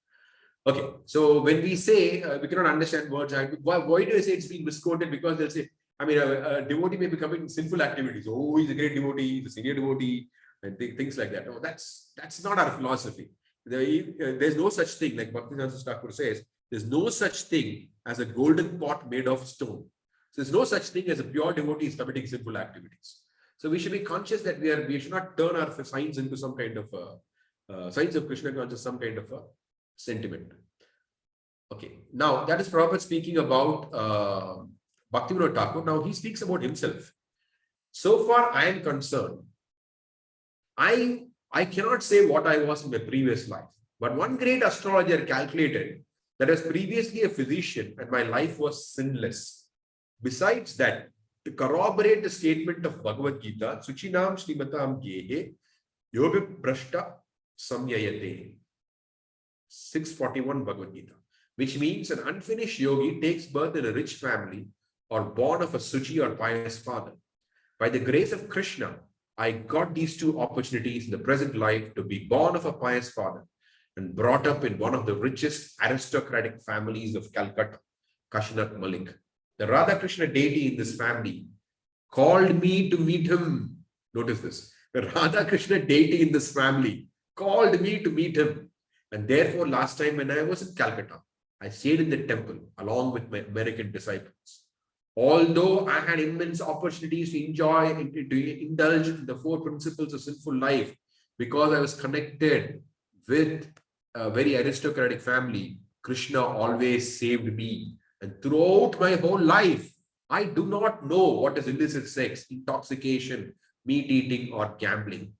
Okay, so when we say we cannot understand words, why do I say it's being misquoted? Because they'll say, I mean, a devotee may be committing sinful activities. Oh, he's a great devotee, he's a senior devotee, and things like that. No, that's not our philosophy. There's no such thing, like Bhaktivinoda Thakur says, there's no such thing as a golden pot made of stone. So there's no such thing as a pure devotee is committing sinful activities. So we should be conscious that we should not turn our science into some kind of science of Krishna conscious, some kind of a sentiment. Okay, now that is Prabhupada speaking about Bhaktivinoda Thakur. Now he speaks about himself. So far I am concerned, I cannot say what I was in my previous life, but one great astrologer calculated that I was previously a physician and my life was sinless. Besides that, to corroborate the statement of Bhagavad Gita, Suchinam Srimatam Gehe Yoga Prashta Samyayate, 641 Bhagavad Gita, which means an unfinished yogi takes birth in a rich family or born of a Suchi or pious father. By the grace of Krishna, I got these 2 opportunities in the present life to be born of a pious father and brought up in one of the richest aristocratic families of Calcutta, Kashinath Malik. The Radha Krishna deity in this family called me to meet him. Notice this. The Radha Krishna deity in this family called me to meet him. And therefore, last time when I was in Calcutta, I stayed in the temple along with my American disciples. Although I had immense opportunities to enjoy and to indulge in the 4 principles of sinful life, because I was connected with a very aristocratic family, Krishna always saved me. And throughout my whole life, I do not know what is illicit sex, intoxication, meat eating, or gambling.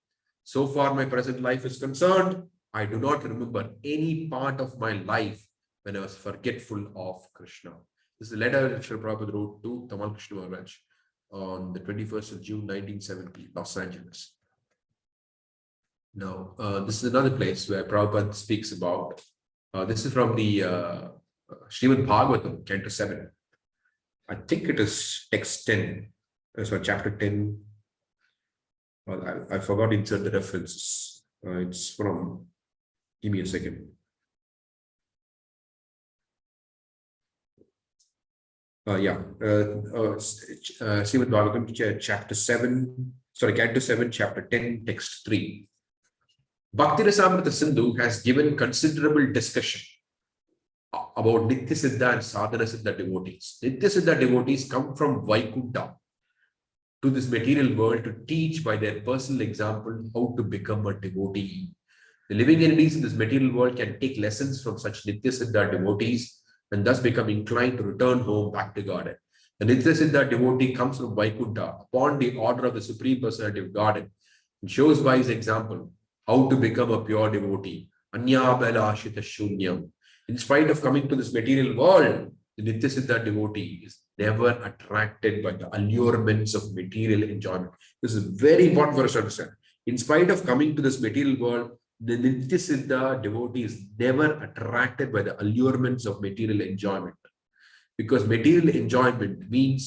So far, my present life is concerned, I do not remember any part of my life when I was forgetful of Krishna. This is a letter that Srila Prabhupada wrote to Tamal Krishna Maharaj on the 21st of June, 1970, Los Angeles. Now, this is another place where Prabhupada speaks about, this is from the Srimad Bhagavatam, Canto 7. I think it is text 10. So chapter 10. Well, I forgot to insert the references. It's from, give me a second. Srimad Bhagavatam, chapter 7, sorry, Canto 7, chapter 10, text 3. Bhakti Rasamrita Sindhu has given considerable discussion about Nitya Siddha and Sadhana Siddha devotees. Nitya Siddha devotees come from Vaikuntha to this material world to teach by their personal example how to become a devotee. The living entities in this material world can take lessons from such Nitya Siddha devotees and thus become inclined to return home back to Godhead. The Nitya Siddha devotee comes from Vaikuntha upon the order of the Supreme Personality of Godhead and shows by his example how to become a pure devotee. Anyabhalashita shunyam. In spite of coming to this material world, the Nityasiddha devotee is never attracted by the allurements of material enjoyment. This is very important for us to understand. In spite of coming to this material world, the Nityasiddha devotee is never attracted by the allurements of material enjoyment. Because material enjoyment means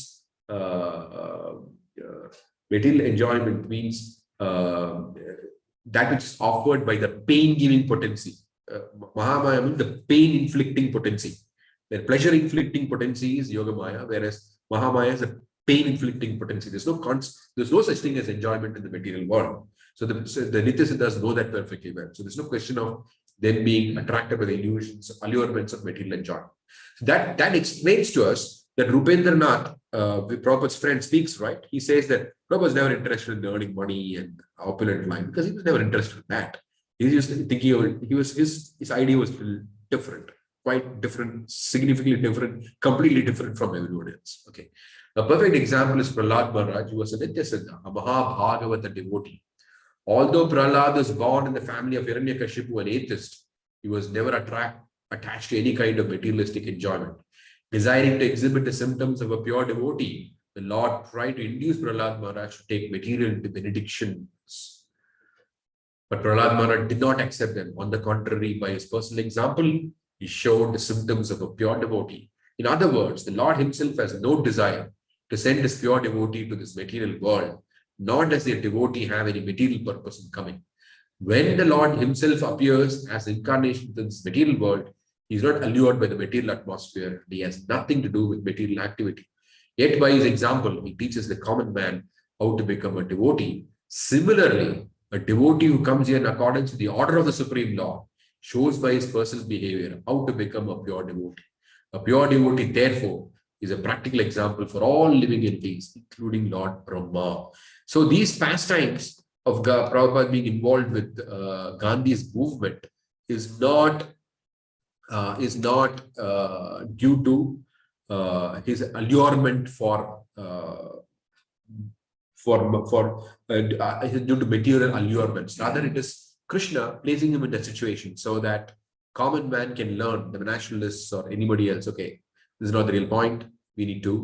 that which is offered by the pain-giving potency. Mahamaya means the pain-inflicting potency. The pleasure-inflicting potency is Yogamaya, whereas Mahamaya is a pain-inflicting potency. There's no such thing as enjoyment in the material world. So the Nityasiddhas know that perfectly well. So there's no question of them being attracted by the allurements of material enjoyment. So that explains to us that Rupendranath, Prabhupada's friend, speaks, right? He says that Prabhupada was never interested in earning money and opulent life because he was never interested in that. He was just thinking his idea was different, quite different, significantly different, completely different from everyone else. Okay. A perfect example is Prahlad Maharaj, who was a Nityasiddha, a Mahabhagavata devotee. Although Prahlad was born in the family of Hiranyakashipu, an atheist, he was never attached to any kind of materialistic enjoyment. Desiring to exhibit the symptoms of a pure devotee, the Lord tried to induce Prahlad Maharaj to take material benedictions. But Prahlad Maharaj did not accept them. On the contrary, by his personal example, he showed the symptoms of a pure devotee. In other words, the Lord himself has no desire to send his pure devotee to this material world, nor does the devotee have any material purpose in coming. When the Lord himself appears as incarnation in this material world, he is not allured by the material atmosphere. He has nothing to do with material activity. Yet by his example, he teaches the common man how to become a devotee. Similarly, a devotee who comes here in accordance with the order of the Supreme Lord shows by his personal behavior how to become a pure devotee. A pure devotee, therefore, is a practical example for all living entities, including Lord Brahma. So these pastimes of Prabhupada being involved with Gandhi's movement is not due to his allurement due to material allurements. Rather, it is Krishna placing him in that situation so that common man can learn, the nationalists or anybody else, okay, this is not the real point. We need to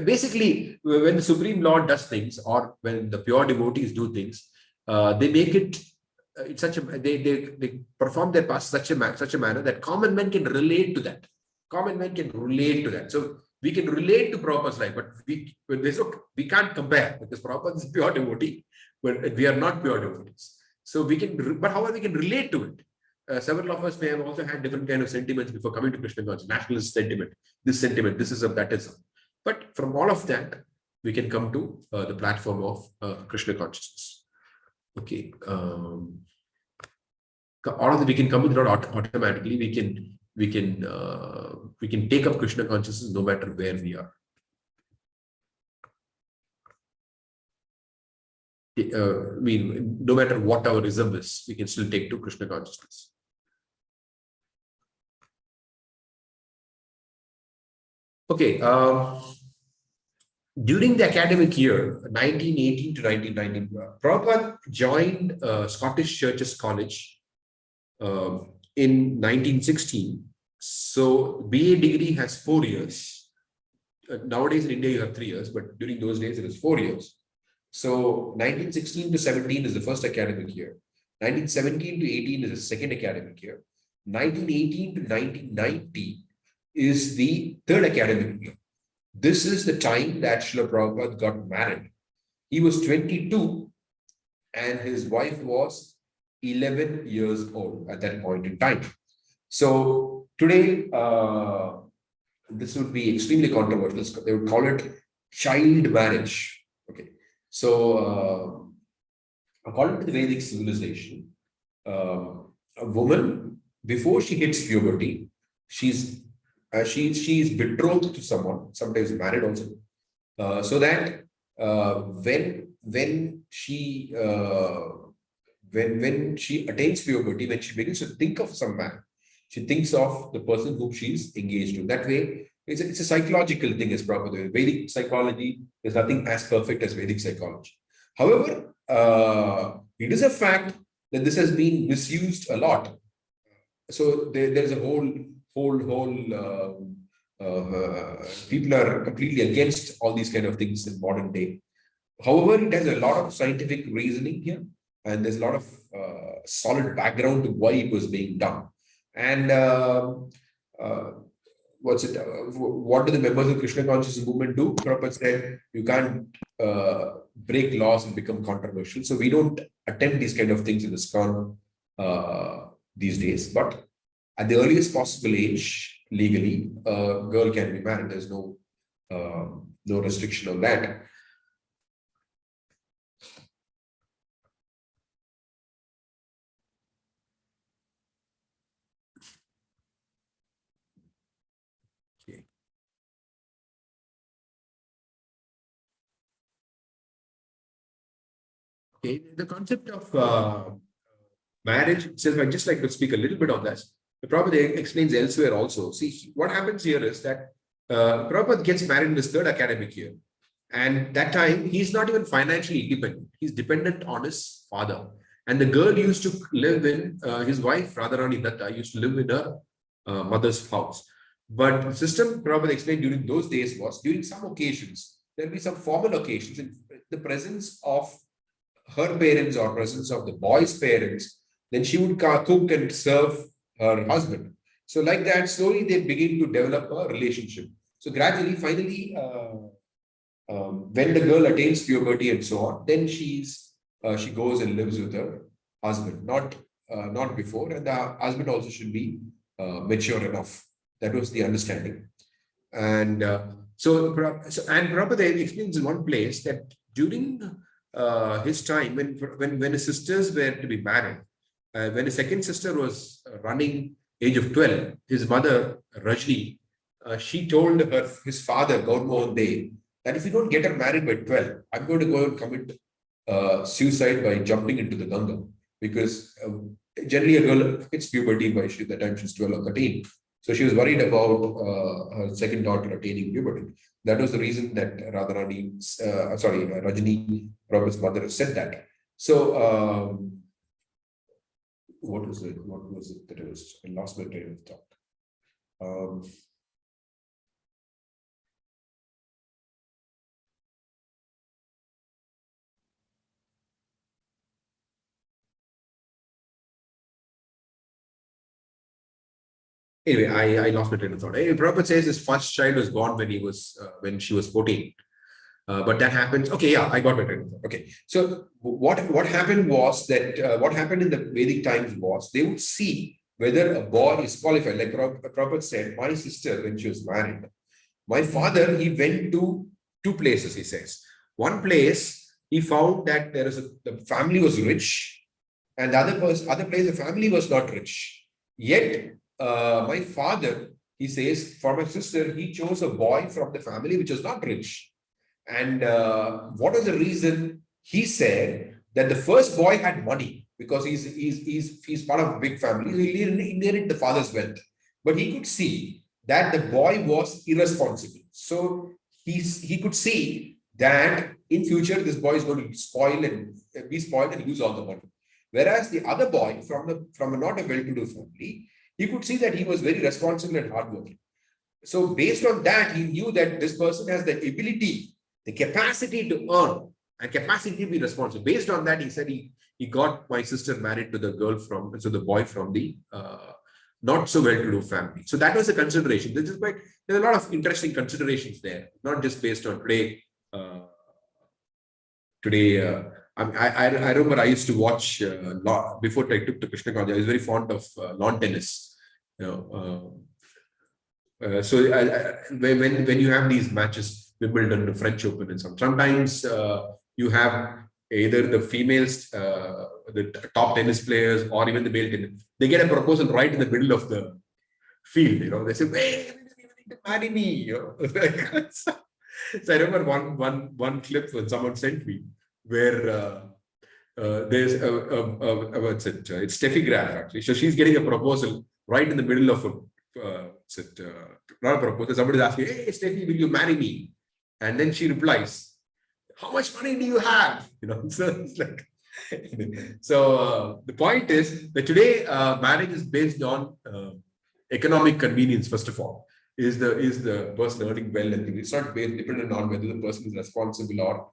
basically, when the Supreme Lord does things, or when the pure devotees do things, they make it in such a they perform their past such a manner that common men can relate to that. Common men can relate to that. So we can relate to Prabhupada's life, but we can't compare because Prabhupada is a pure devotee, but we are not pure devotees. So we can, but however we can relate to it. Several of us may have also had different kind of sentiments before coming to Krishna consciousness. Nationalist sentiment, this is of that is. But from all of that, we can come to the platform of Krishna consciousness. Okay, all of that we can come with it automatically. We can take up Krishna consciousness no matter where we are. No matter what our ism is, we can still take to Krishna consciousness. Okay, during the academic year, 1918 to 1919, Prabhupada joined Scottish Churches College in 1916. So BA degree has 4 years. Nowadays in India you have 3 years, but during those days it was 4 years. So 1916 to 17 is the first academic year. 1917 to 18 is the second academic year. 1918 to 1990 is the third academic year. This is the time that Srila Prabhupada got married. He was 22 and his wife was 11 years old at that point in time. So today, this would be extremely controversial. They would call it child marriage. Okay. So according to the Vedic civilization, a woman, before she hits puberty, she is betrothed to someone, sometimes married also, so that when she attains puberty, when she begins to think of some man, she thinks of the person whom she is engaged to. That way, it's a psychological thing as proper. Vedic psychology, there's nothing as perfect as Vedic psychology. However, It is a fact that this has been misused a lot. So there's a people are completely against all these kind of things in modern day. However, it has a lot of scientific reasoning here, and there's a lot of solid background to why it was being done. And what do the members of Krishna consciousness movement do? Prabhupada said, you can't break laws and become controversial. So we don't attempt these kind of things in the ISKCON these days. But at the earliest possible age, legally, a girl can be married. There's no restriction on that. Okay, the concept of marriage itself, I'd just like to speak a little bit on that. The Prabhupada explains elsewhere also. See, what happens here is that Prabhupada gets married in his third academic year. And that time, he's not even financially independent. He's dependent on his father. And the girl used to live in, his wife, Radharani Datta, used to live in her mother's house. But the system Prabhupada explained during those days was, during some occasions, there'll be some formal occasions in the presence of her parents or presence of the boy's parents, then she would cook and serve her husband. So like that, slowly they begin to develop a relationship. So gradually, finally, when the girl attains puberty and so on, then she goes and lives with her husband, not before, and the husband also should be mature enough. That was the understanding. And Prabhupada explains in one place that during his time, when his sisters were to be married, when his second sister was running age of 12, his mother, Rajni, she told his father, Gauramohan Dey, that if you don't get her married by 12, I'm going to go and commit suicide by jumping into the Ganga. Because generally a girl hits puberty by the time she's 12 or 13. So she was worried about her second daughter attaining puberty. That was the reason that Rajni, Prabhupada's mother, said that. So, what was it that I lost my train of thought. Anyway, I lost my train of thought. Prabhupada says his first child was born when she was 14. But that happens. Okay, yeah, I got my train of thought. Okay, so what happened was that what happened in the Vedic times was they would see whether a boy is qualified. Like Prabhupada said, my sister, when she was married, my father, he went to two places, he says. One place, he found that the family was rich, and the other place, the family was not rich. Yet, my father, he says, for my sister, he chose a boy from the family which was not rich. And what was the reason? He said that the first boy had money because he's part of a big family. He inherited the father's wealth. But he could see that the boy was irresponsible. So he could see that in future, this boy is going to be spoiled and use all the money. Whereas the other boy from a not a well-to-do family, he could see that he was very responsible and hardworking. So based on that, he knew that this person has the ability, the capacity to earn and capacity to be responsible. Based on that, he said he got my sister married to the boy from the not so well-to-do family. So that was a consideration. There's a lot of interesting considerations there, not just based on today. I remember I used to watch before I took to Krishna Consciousness. I was very fond of lawn tennis. So when you have these matches, Wimbledon, the French Open, and sometimes you have either the females, the top tennis players, or even the male tennis. They get a proposal right in the middle of the field. They say, "Hey, you need to marry me." So I remember one clip when someone sent me where there's it's Steffi Graf actually. So she's getting a proposal right in the middle of not a proposal. Somebody's asking, "Hey, Steffi, will you marry me?" And then she replies, "How much money do you have?" So it's like So the point is that today marriage is based on economic convenience. First of all, is the person earning well, and it's not based dependent on whether the person is responsible or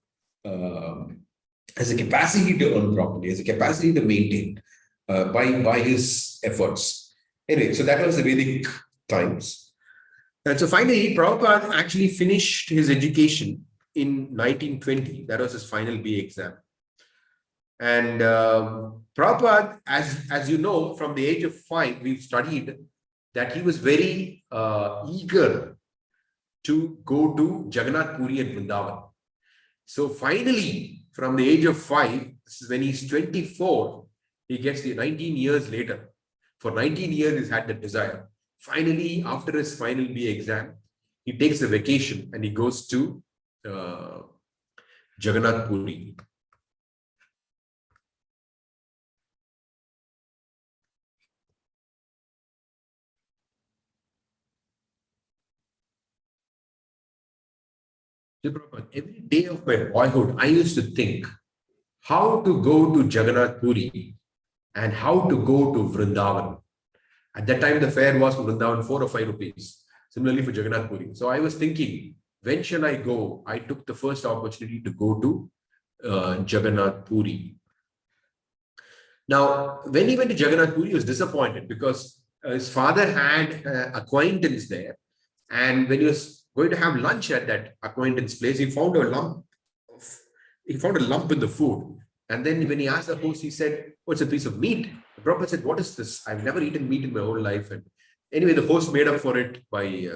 has a capacity to earn properly, has a capacity to maintain by his efforts. Anyway, so that was the Vedic times. And so finally, Prabhupada actually finished his education in 1920. That was his final BA exam. And Prabhupada, as you know, from the age of 5, we've studied that he was very eager to go to Jagannath Puri and Vrindavan. So finally, from the age of 5, this is when he's 24, he gets the 19 years later. For 19 years, he's had the desire. Finally, after his final BA exam, he takes a vacation and he goes to Jagannath Puri. Every day of my boyhood, I used to think how to go to Jagannath Puri and how to go to Vrindavan. At that time, the fare was for Vrindavan 4 or 5 rupees. Similarly for Jagannath Puri. So I was thinking, when shall I go? I took the first opportunity to go to Jagannath Puri. Now, when he went to Jagannath Puri, he was disappointed because his father had acquaintance there. And when he was going to have lunch at that acquaintance place, he found a lump in the food. And then when he asked the host, he said, "Oh, it's a piece of meat." The Prabhupada said, "What is this? I've never eaten meat in my whole life." And anyway, the host made up for it by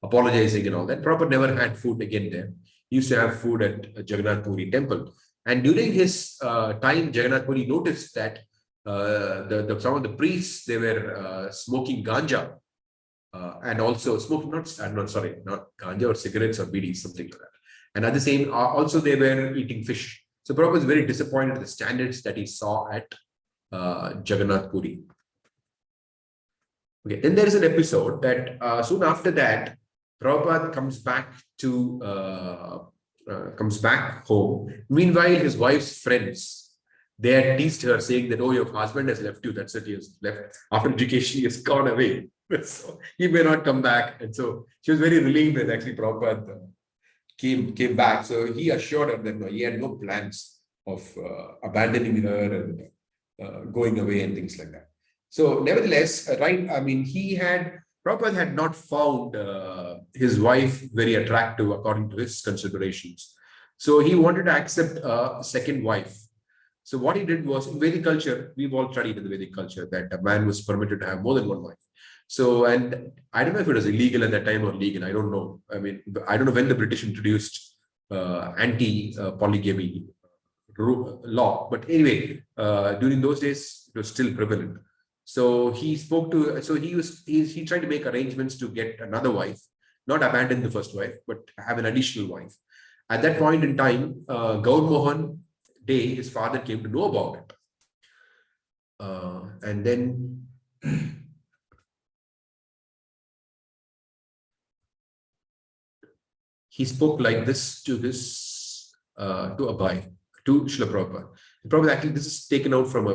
apologizing and all that. Prabhupada never had food again there. He used to have food at Jagannath Puri temple. And during his time, Jagannath Puri noticed that some of the priests, they were smoking ganja. And also smoking, not ganja or cigarettes or bidis, something like that. And at the same, also they were eating fish. So Prabhupada was very disappointed with the standards that he saw at Jagannath Puri. Okay, then there is an episode that soon after that, Prabhupada comes back home. Meanwhile, his wife's friends, they had teased her, saying that, "Oh, your husband has left you. That's it. He has left. After education, he has gone away. So he may not come back." And so she was very relieved that actually Prabhupada came back. So he assured her that no, he had no plans of abandoning her and going away and things like that. So nevertheless, Prabhupada had not found his wife very attractive according to his considerations. So he wanted to accept a second wife. So what he did was, in Vedic culture, we've all studied in the Vedic culture that a man was permitted to have more than one wife. So, and I don't know if it was illegal at that time or legal. I don't know. I mean, I don't know when the British introduced anti-polygamy law. But anyway, during those days, it was still prevalent. So he he tried to make arrangements to get another wife, not abandon the first wife, but have an additional wife. At that point in time, Gaur Mohan Day, his father came to know about it. And then he spoke like this to Abhay, to Srila Prabhupada. Prabhupada, actually, this is taken out from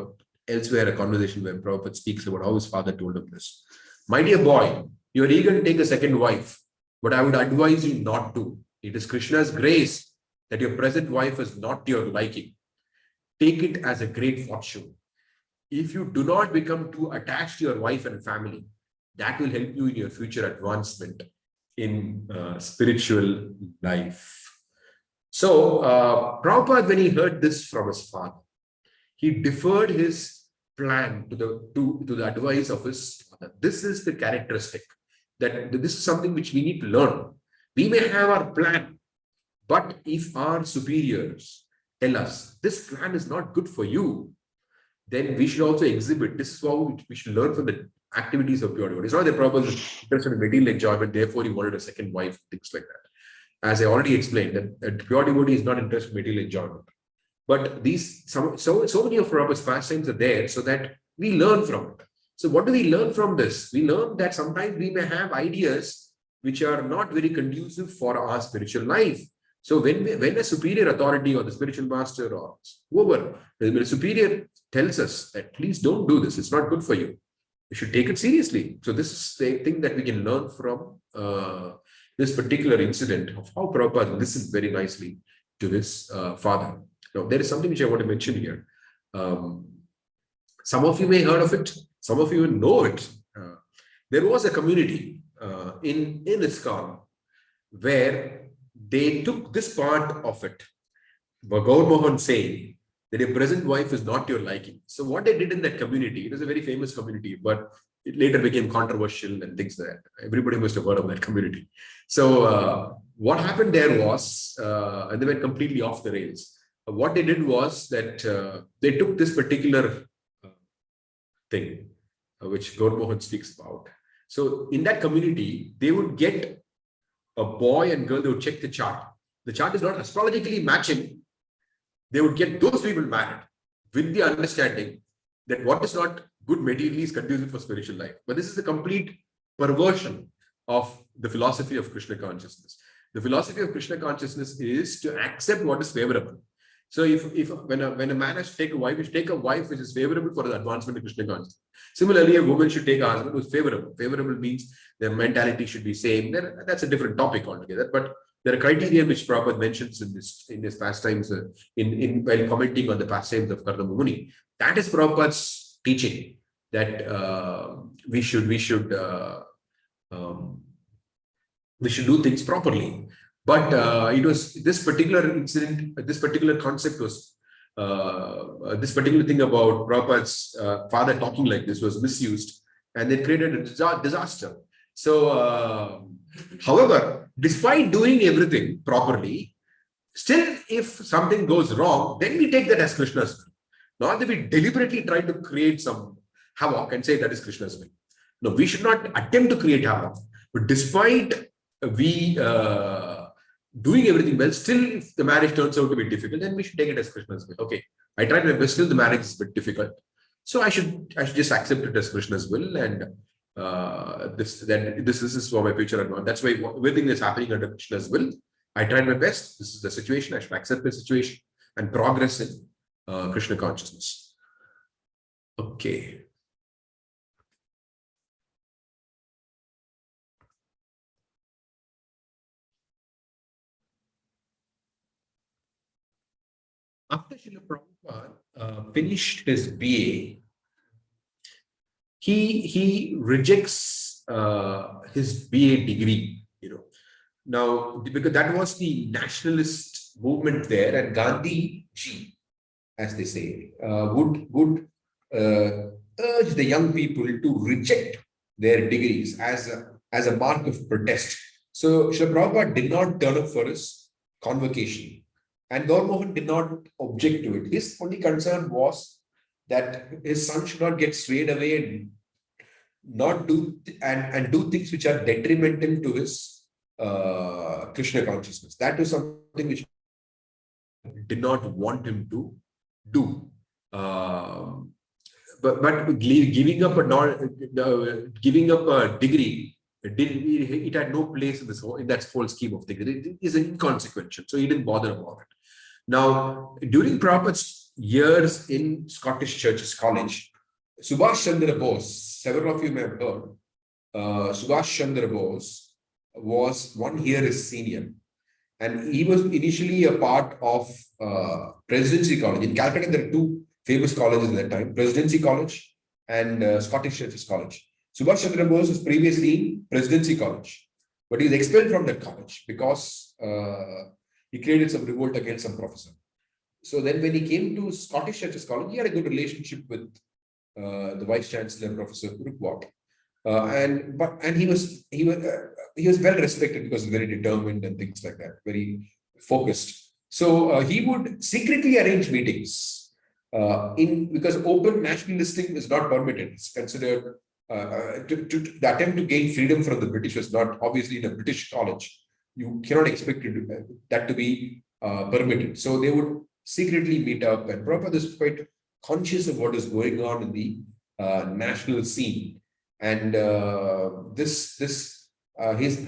elsewhere a conversation where Prabhupada speaks about how his father told him this. "My dear boy, you are eager to take a second wife, but I would advise you not to. It is Krishna's grace that your present wife is not to your liking. Take it as a great fortune. If you do not become too attached to your wife and family, that will help you in your future advancement in spiritual life." So Prabhupada, when he heard this from his father, he deferred his plan to the advice of his father. This is the characteristic, that this is something which we need to learn. We may have our plan, but if our superiors tell us this plan is not good for you, then we should also exhibit. This is how we should learn from the activities of pure devotee. It's not that Prabhupada is interested in material enjoyment, therefore he wanted a second wife, things like that. As I already explained, that pure devotee is not interested in material enjoyment. But so many of Prabhupada's pastimes are there so that we learn from it. So what do we learn from this? We learn that sometimes we may have ideas which are not very conducive for our spiritual life. So when a superior authority or the spiritual master or whoever, when a superior tells us that please don't do this, it's not good for you, you should take it seriously. So this is the thing that we can learn from this particular incident of how Prabhupada listened very nicely to his father. Now, there is something which I want to mention here. Some of you may have heard of it. Some of you know it. There was a community in ISKCON where they took this part of it. Gaur Mohan saying that your present wife is not your liking. So what they did in that community, it was a very famous community, but it later became controversial and things like that. Everybody must have heard of that community. So what happened there was, and they went completely off the rails. What they did was that they took this particular thing, which Gaur Mohan speaks about. So in that community, they would get a boy and girl, they would check the chart. The chart is not astrologically matching. They would get those people married with the understanding that what is not good materially is conducive for spiritual life. But this is a complete perversion of the philosophy of Krishna consciousness. The philosophy of Krishna consciousness is to accept what is favorable. So if when a man has to take a wife, he should take a wife which is favorable for the advancement of Krishna consciousness. Similarly, a woman should take a husband who is favorable. Favorable means their mentality should be same. That's a different topic altogether. But there are criteria which Prabhupada mentions in his pastimes, while commenting on the pastimes of Karna Muni. That is Prabhupada's teaching, that we should do things properly. But it was this particular incident, this particular concept was, this particular thing about Prabhupada's father talking like this was misused, and it created a disaster. So, however, despite doing everything properly, still if something goes wrong, then we take that as Krishna's will. Not that we deliberately try to create some havoc and say that is Krishna's will. No, we should not attempt to create havoc. But despite we doing everything well, still if the marriage turns out to be difficult, then we should take it as Krishna's will. Okay, I tried my best, still the marriage is a bit difficult. So I should just accept it as Krishna's will, and this is for my future advantage. That's why everything is happening under Krishna's will. I tried my best. This is the situation. I should accept the situation and progress in Krishna consciousness. Okay. After Srila Prabhupada finished his BA, he rejects his BA degree, Now, because that was the nationalist movement there, and Gandhi ji, as they say, would urge the young people to reject their degrees as a mark of protest. So Srila Prabhupada did not turn up for his convocation, and Gaur Mohan did not object to it. His only concern was that his son should not get swayed away and not do things which are detrimental to his Krishna consciousness. That is something which did not want him to do. But giving up a degree, it had no place in that whole scheme of things. It is inconsequential, so he didn't bother about it. Now, during Prabhupada's years in Scottish Churches College, Subhash Chandra Bose, several of you may have heard, Subhash Chandra Bose was 1 year his senior, and he was initially a part of Presidency College. In Calcutta, there are two famous colleges at that time, Presidency College and Scottish Churches College. Subhash Chandra Bose was previously in Presidency College, but he was expelled from that college because he created some revolt against some professor. So then when he came to Scottish Churches College, he had a good relationship with the Vice Chancellor, Professor Urquhart. And he was well respected because he was very determined and things like that, very focused. So he would secretly arrange meetings because open national listing is not permitted. It's considered the attempt to gain freedom from the British was not, obviously in a British college. You cannot expect that to be permitted. So they would secretly meet up, and Prabhupada is quite conscious of what is going on in the national scene. And his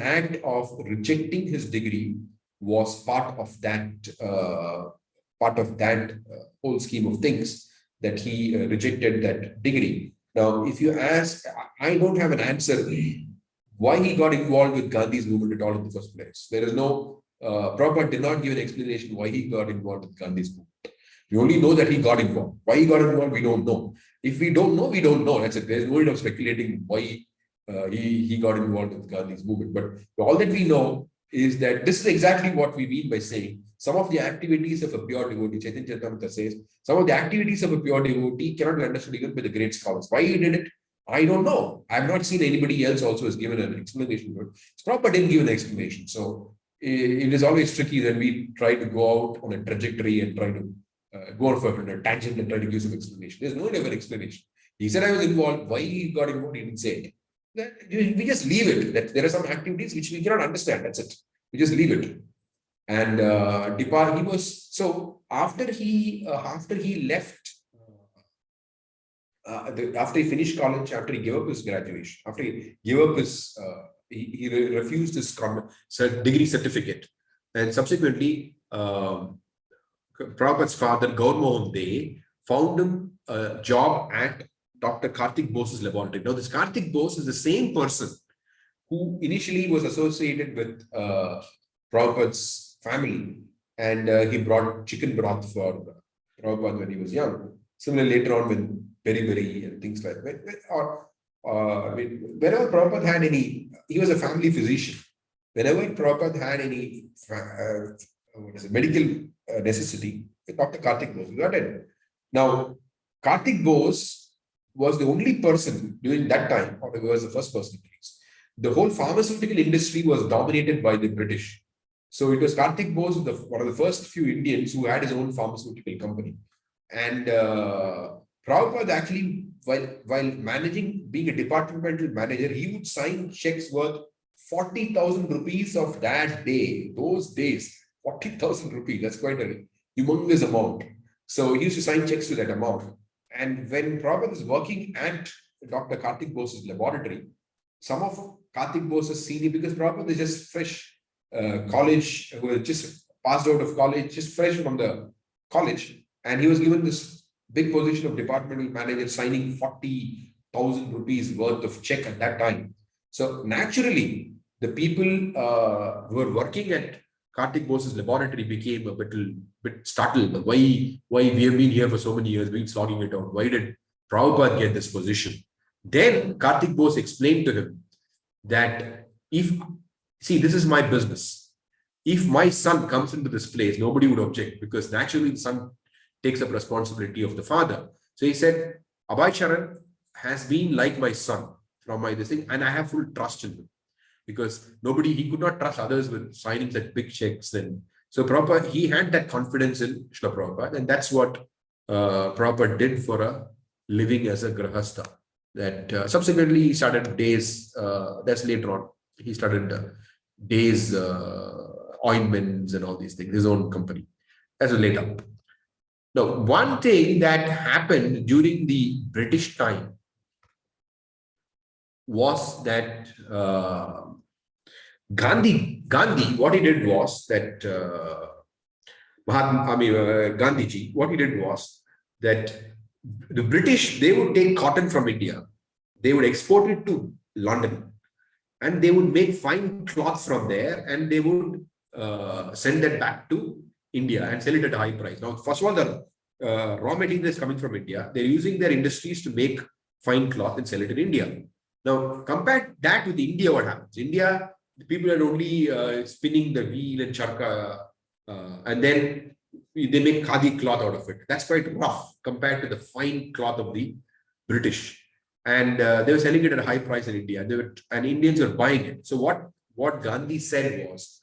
act of rejecting his degree was part of that whole scheme of things, that he rejected that degree. Now, if you ask, I don't have an answer why he got involved with Gandhi's movement at all in the first place. There is no, Prabhupada did not give an explanation why he got involved with Gandhi's movement. We only know that he got involved. Why he got involved, we don't know. If we don't know, we don't know. That's it. There's no need of speculating why he got involved with Gandhi's movement. But all that we know is that this is exactly what we mean by saying some of the activities of a pure devotee. Chaitanya Charitamrita says some of the activities of a pure devotee cannot be understood even by the great scholars. Why he did it, I don't know. I've not seen anybody else also has given an explanation for it. Prabhupada didn't give an explanation. So it is always tricky when we try to go out on a trajectory and try to go on for a tangent and try to give some explanation. There's no ever explanation. He said I was involved. Why he got involved, he didn't say it. We just leave it. That there are some activities which we cannot understand. That's it. We just leave it. And he was so after he left. After he finished college, after he gave up his graduation, after he gave up his, he refused his degree certificate, and subsequently, Prabhupada's father, Gaur Mohan De, found him a job at Dr. Karthik Bose's laboratory. Now, this Karthik Bose is the same person who initially was associated with Prabhupada's family, and he brought chicken broth for Prabhupada when he was young. Similarly, later on, when berry and things like that. I mean, whenever Prabhupada had any, he was a family physician. Whenever Prabhupada had any medical necessity, Dr. Karthik Bose got it. Now, Karthik Bose was the only person during that time, or he was the first person at least. The whole pharmaceutical industry was dominated by the British. So it was Karthik Bose, one of the first few Indians who had his own pharmaceutical company. And Prabhupada actually, while being a departmental manager, he would sign checks worth 40,000 rupees of that day. Those days, 40,000 rupees, that's quite a humongous amount. So he used to sign checks to that amount. And when Prabhupada was working at Dr. Karthik Bose's laboratory, some of Karthik Bose's senior, because Prabhupada is just fresh college, who had just passed out of college, just fresh from the college, and he was given this big position of departmental manager, signing 40,000 rupees worth of check at that time. So naturally, the people who were working at Karthik Bose's laboratory became a bit startled. Why we have been here for so many years, been slogging it out. Why did Prabhupada get this position? Then Karthik Bose explained to him that this is my business. If my son comes into this place, nobody would object, because naturally the son takes up responsibility of the father. So he said, Abhay Charan has been like my son from this thing, and I have full trust in him, because he could not trust others with signing such big checks. And so Prabhupada, he had that confidence in Srila Prabhupada, and that's what Prabhupada did for a living as a grahastha. That subsequently he started days, that's later on, he started days, ointments and all these things, his own company. That's later. Now, one thing that happened during the British time was that Gandhi, what he did was that Gandhiji, what he did was that the British, they would take cotton from India, they would export it to London, and they would make fine cloth from there, and they would send that back to India and sell it at a high price. Now, first of all, the raw material is coming from India. They're using their industries to make fine cloth and sell it in India. Now, compare that with India, what happens? India, the people are only spinning the wheel and charka, and then they make khadi cloth out of it. That's quite rough compared to the fine cloth of the British. And they were selling it at a high price in India, and Indians were buying it. So what Gandhi said was,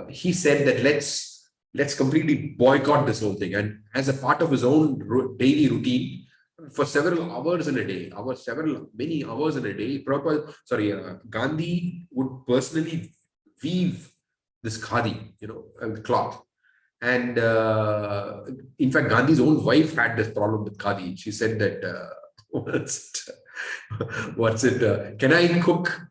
he said that let's completely boycott this whole thing. And as a part of his own daily routine, for several hours in a day, many hours in a day, Gandhi would personally weave this khadi, cloth. And in fact, Gandhi's own wife had this problem with khadi. She said that, can I cook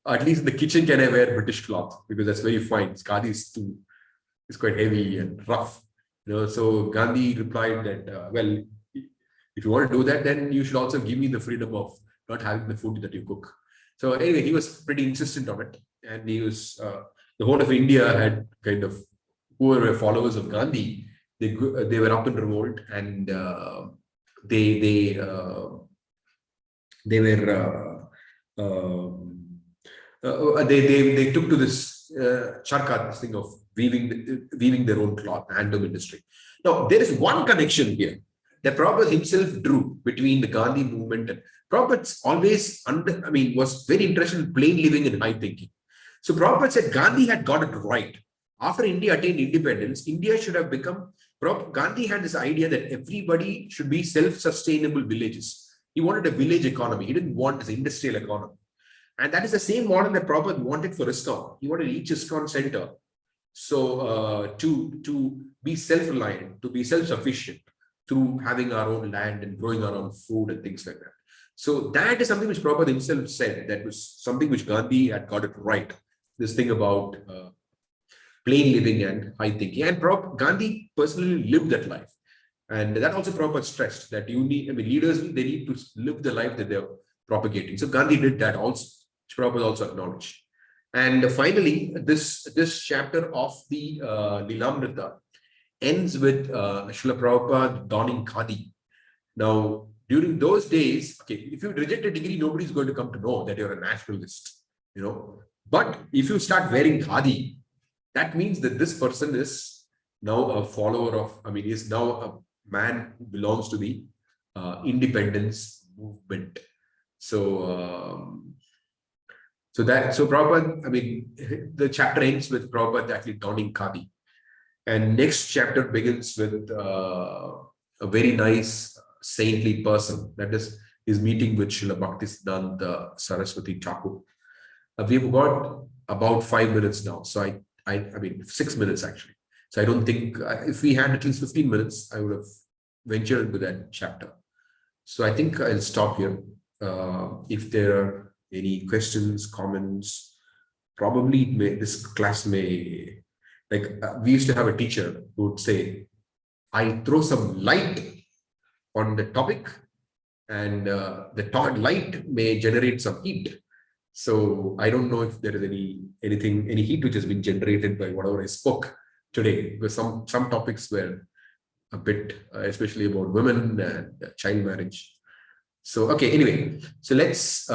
at least in the kitchen can I wear British cloth, because that's very fine. Khadi is quite heavy and rough. So Gandhi replied that, well, if you want to do that, then you should also give me the freedom of not having the food that you cook. So anyway, he was pretty insistent on it. And he was, the whole of India had kind of, who were followers of Gandhi, they were up in revolt, and they took to this charkha, this thing of weaving their own cloth, handloom industry. Now, there is one connection here that Prabhupada himself drew between the Gandhi movement, and Prabhupada always was very interested in plain living and high thinking. So Prabhupada said Gandhi had got it right. After India attained independence, India should have become, Gandhi had this idea that everybody should be self-sustainable villages. He wanted a village economy. He didn't want this industrial economy. And that is the same model that Prabhupada wanted for ISKCON. He wanted each ISKCON center to be self-reliant, to be self-sufficient through having our own land and growing our own food and things like that. So that is something which Prabhupada himself said, that was something which Gandhi had got it right. This thing about plain living and high thinking. And Gandhi personally lived that life. And that also Prabhupada stressed that leaders, they need to live the life that they're propagating. So Gandhi did that also, which Prabhupada also acknowledged. And finally, this chapter of the Lilamrita ends with Srila Prabhupada donning khadi. Now, during those days, okay, if you reject a degree, nobody's going to come to know that you're a nationalist, But if you start wearing khadi, that means that this person is now a follower of, is now a man who belongs to the independence movement. So Prabhupada, the chapter ends with Prabhupada actually donning khadi. And next chapter begins with a very nice saintly person. That is his meeting with Srila Bhaktisiddhanta Saraswati Thakur. We've got about 5 minutes now. So 6 minutes actually. So I don't think, if we had at least 15 minutes, I would have ventured into that chapter. So I think I'll stop here. If there are any questions, comments, probably this class may, we used to have a teacher who would say, I'll throw some light on the topic, and the light may generate some heat. So I don't know if there is any heat which has been generated by whatever I spoke today, because some topics were a bit, especially about women and child marriage. So, okay, anyway, so let's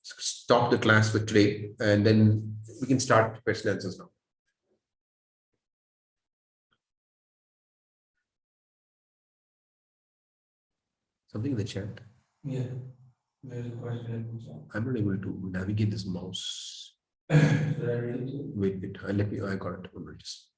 stop the class for today, and then we can start question and answers now. Something in the chat? Yeah, there's a question. I'm not able to navigate this mouse. Should I read it? Wait, I got it. Just.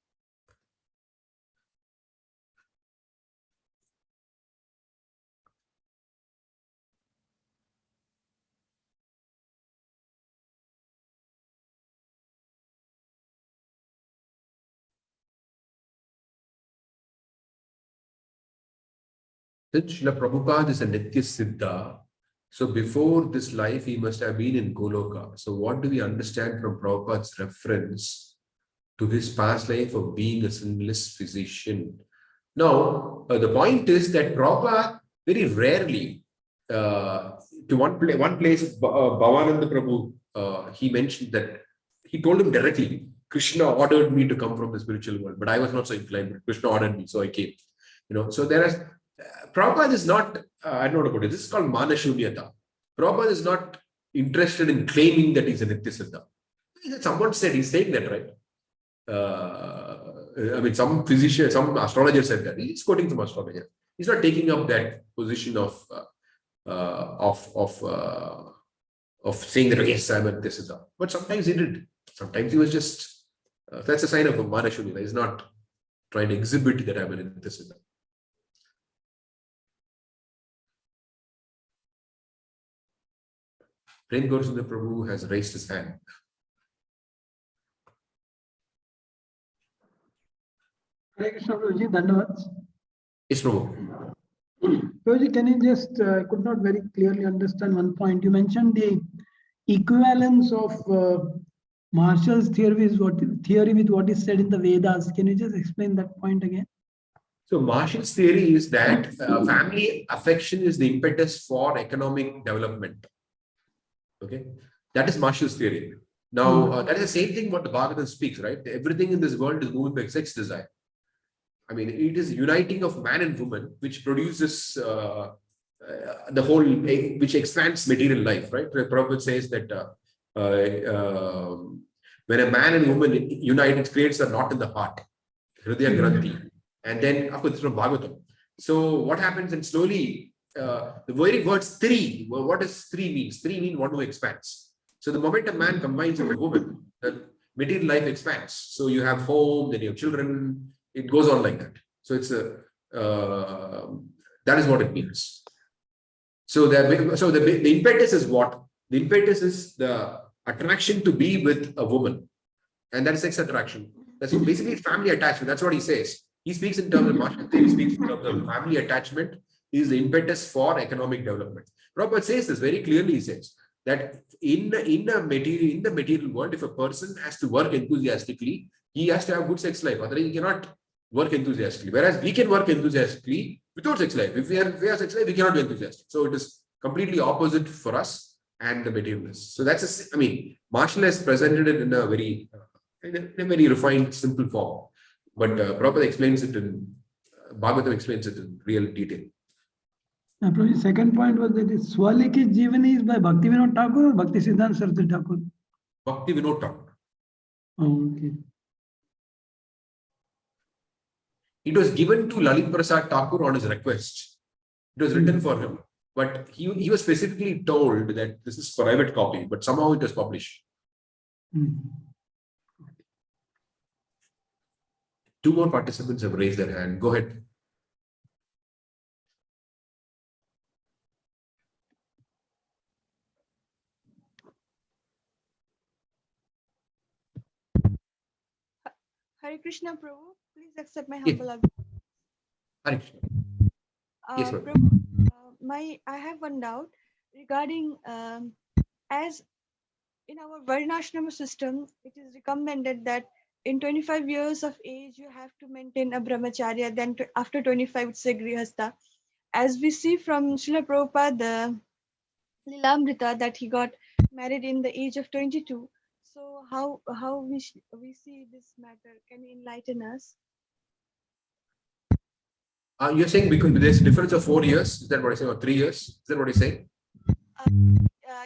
Since Srila Prabhupada is a Nitya Siddha, so before this life, he must have been in Goloka. So what do we understand from Prabhupada's reference to his past life of being a sinless physician? Now, the point is that Prabhupada very rarely, to one place, Bhavananda Prabhu, he mentioned that, he told him directly, Krishna ordered me to come from the spiritual world, but I was not so inclined, but Krishna ordered me, so I came. So there is, Prabhupada is not, I don't know about it, this is called Manashunyata. Prabhupada is not interested in claiming that he's a Nitya Siddha. Someone said, he's saying that, right? Some physician, some astrologer said that. He's quoting some astrologer. He's not taking up that position of saying that, yes, I'm a Nitya Siddha. But sometimes he did. Sometimes he was just, that's a sign of a Manashunyata. He's not trying to exhibit that I'm a Nitya Siddha. Prem Gaurasundar Prabhu has raised his hand. Hare Krishna, Prabhuji, Dhanavad. Yes, Prabhu. Prabhuji, can you just, I could not very clearly understand one point. You mentioned the equivalence of Marshall's theory with what is said in the Vedas. Can you just explain that point again? So Marshall's theory is that family affection is the impetus for economic development. Okay, that is Marshall's theory. Now, that is the same thing what the Bhagavatam speaks, right? Everything in this world is moved by sex desire. I mean, it is uniting of man and woman which produces the whole, which expands material life, right? The Prabhupada says that when a man and woman unite, it creates a knot in the heart, Hridaya Granthi. And then, of course, it's from Bhagavatam. So what happens, and slowly, the very word three, well, what does three means? Three means one who expands. So the moment a man combines with a woman, the material life expands. So you have home, then you have children, it goes on like that. So it's a, that is what it means. So the impetus is what? The impetus is the attraction to be with a woman. And that is sex attraction. That's basically family attachment. That's what he says. He speaks in terms of Marshall theory, he speaks in terms of family attachment is the impetus for economic development. Prabhupada says this very clearly. He says that in the material world, if a person has to work enthusiastically, he has to have good sex life. Otherwise, he cannot work enthusiastically. Whereas we can work enthusiastically without sex life. If we have sex life, we cannot be enthusiastic. So it is completely opposite for us and the materialists. So that's I mean, Marshall has presented it in a very refined, simple form. But Prabhupada explains it in Bhagavatam explains it in real detail. Prabhu, second point was that Swalikit Jivani is by Bhakti Vinod Thakur or Bhakti Siddhanta Saraswati Thakur? Bhakti Vinod Thakur. Oh, okay. It was given to Lalit Prasad Thakur on his request. It was written for him, but he was specifically told that this is private copy, but somehow it was published. Two more participants have raised their hand. Go ahead. Hare Krishna, Prabhu. Please accept my humble Hare Krishna. Yes, ma'am. Prabhu, I have one doubt regarding as in our Varnashrama system, it is recommended that in 25 years of age, you have to maintain a brahmacharya. Then after 25, it's a grihastha. As we see from Srila Prabhupada, the Lilamrita, that he got married in the age of 22. So how we see this matter? Can you enlighten us? You're saying because there's a difference of 4 years? Is that what I say? Or 3 years? Is that what you're saying?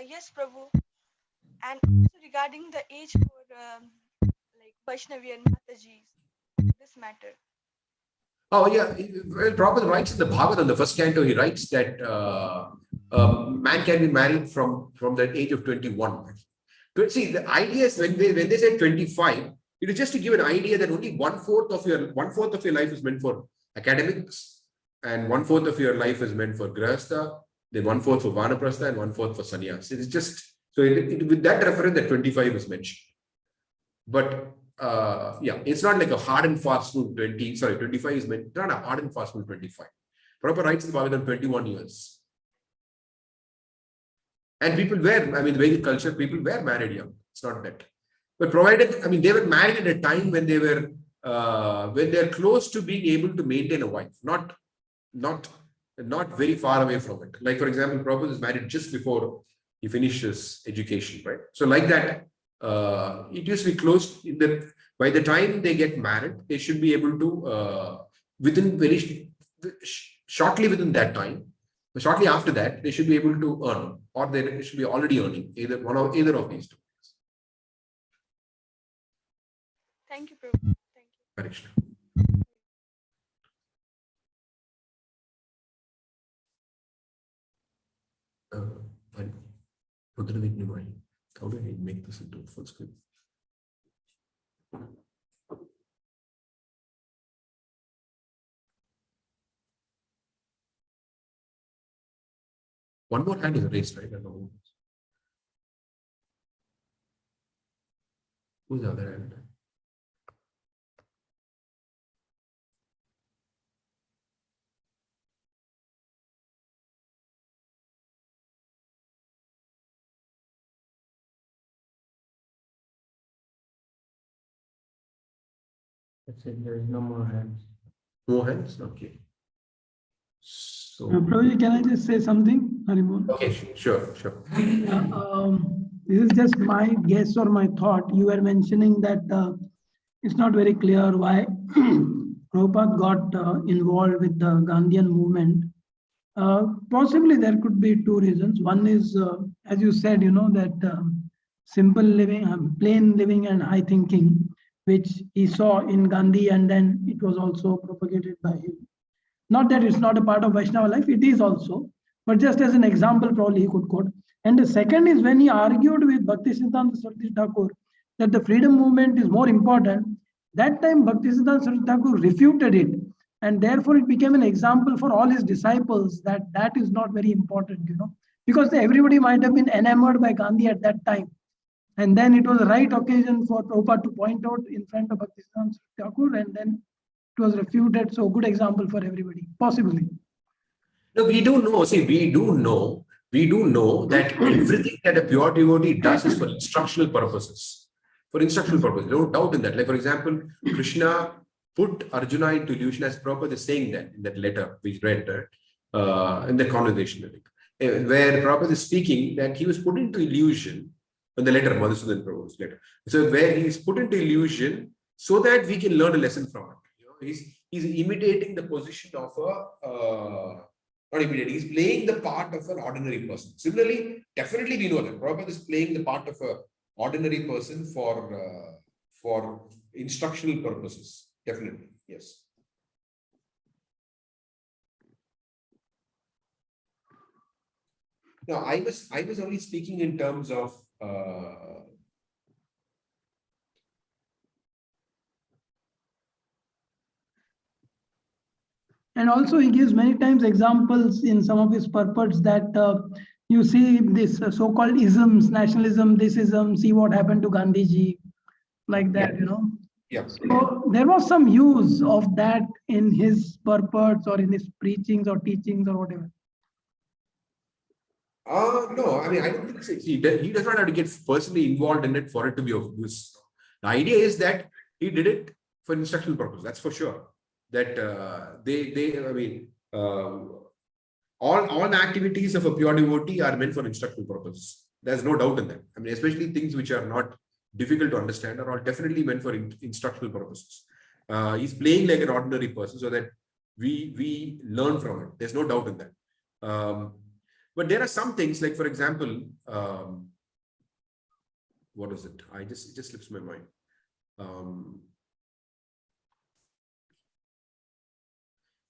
Yes, Prabhu. And also regarding the age for like Vaishnavi and Mataji, this matter. Oh, yeah. Well, Prabhupada writes in the Bhagavatam, the first canto, he writes that man can be married from the age of 21. See, the idea is when they say 25, it is just to give an idea that only one fourth of your life is meant for academics, and 1/4 of your life is meant for grihastha, then 1/4 for vanaprastha, and 1/4 for sannyas. It is just so with that reference that 25 is mentioned. But yeah, it's not like a hard and fast rule 25 is meant, not a hard and fast rule 25. Prabhupada writes in the Bhagavatam 21 years. And people were, I mean, the Vedic culture, people were married young. It's not that. But provided, I mean, they were married at a time when when they're close to being able to maintain a wife, not very far away from it. Like, for example, Prabhupada is married just before he finished his education, right? So like that, it used to be close in that by the time they get married, they should be able to, shortly within that time, shortly after that, they should be able to earn, or they should be already earning, either of these two. Thank you, Prabhu. Thank you. Hare Krishna. How do I make this into full screen? One more hand is raised, right? I don't know. Who's the other hand? That's it, there is no more hands. More hands? Okay. So, Prabhuji, can I just say something? Haribol? okay, sure. This is just my guess or my thought. You were mentioning that it's not very clear why Prabhupada got involved with the Gandhian movement. Possibly there could be two reasons. One is, as you said, that simple living, plain living and high thinking, which he saw in Gandhi, and then it was also propagated by him. Not that it's not a part of Vaishnava life, it is also, but just as an example, probably he could quote. And the second is when he argued with Bhaktisiddhanta Saraswati Thakur that the freedom movement is more important, that time Bhaktisiddhanta Saraswati Thakur refuted it. And therefore it became an example for all his disciples that that is not very important, because everybody might have been enamored by Gandhi at that time. And then it was the right occasion for Prabhupada to point out in front of Bhaktisiddhanta Saraswati Thakur, and then it was refuted. So good example for everybody, possibly. No, we do know. See, we do know that everything that a pure devotee does is for instructional purposes. For instructional purposes, no doubt in that. Like, for example, Krishna put Arjuna into illusion, as Prabhupada is saying that in that letter we read in the conversation, where Prabhupada is speaking that he was put into illusion in the letter, Madhusudan Prabhu's letter. So where he is put into illusion so that we can learn a lesson from it. He's imitating the position of not imitating, he's playing the part of an ordinary person. Similarly, definitely we know that Prabhupada is playing the part of an ordinary person for instructional purposes. Definitely, yes. Now, I was only speaking in terms of and also he gives many times examples in some of his purports that you see this so-called isms, nationalism, this ism, see what happened to Gandhiji, like that, Yeah. So there was some use of that in his purports or in his preachings or teachings or whatever. No, I mean, I don't think so. He does not have to get personally involved in it for it to be of use. The idea is that he did it for instructional purpose. That's for sure. That all activities of a pure devotee are meant for instructional purposes. There's no doubt in that. I mean, especially things which are not difficult to understand are all definitely meant for instructional purposes. He's playing like an ordinary person so that we learn from it. There's no doubt in that. But there are some things, like, for example, what is it? It just slips my mind.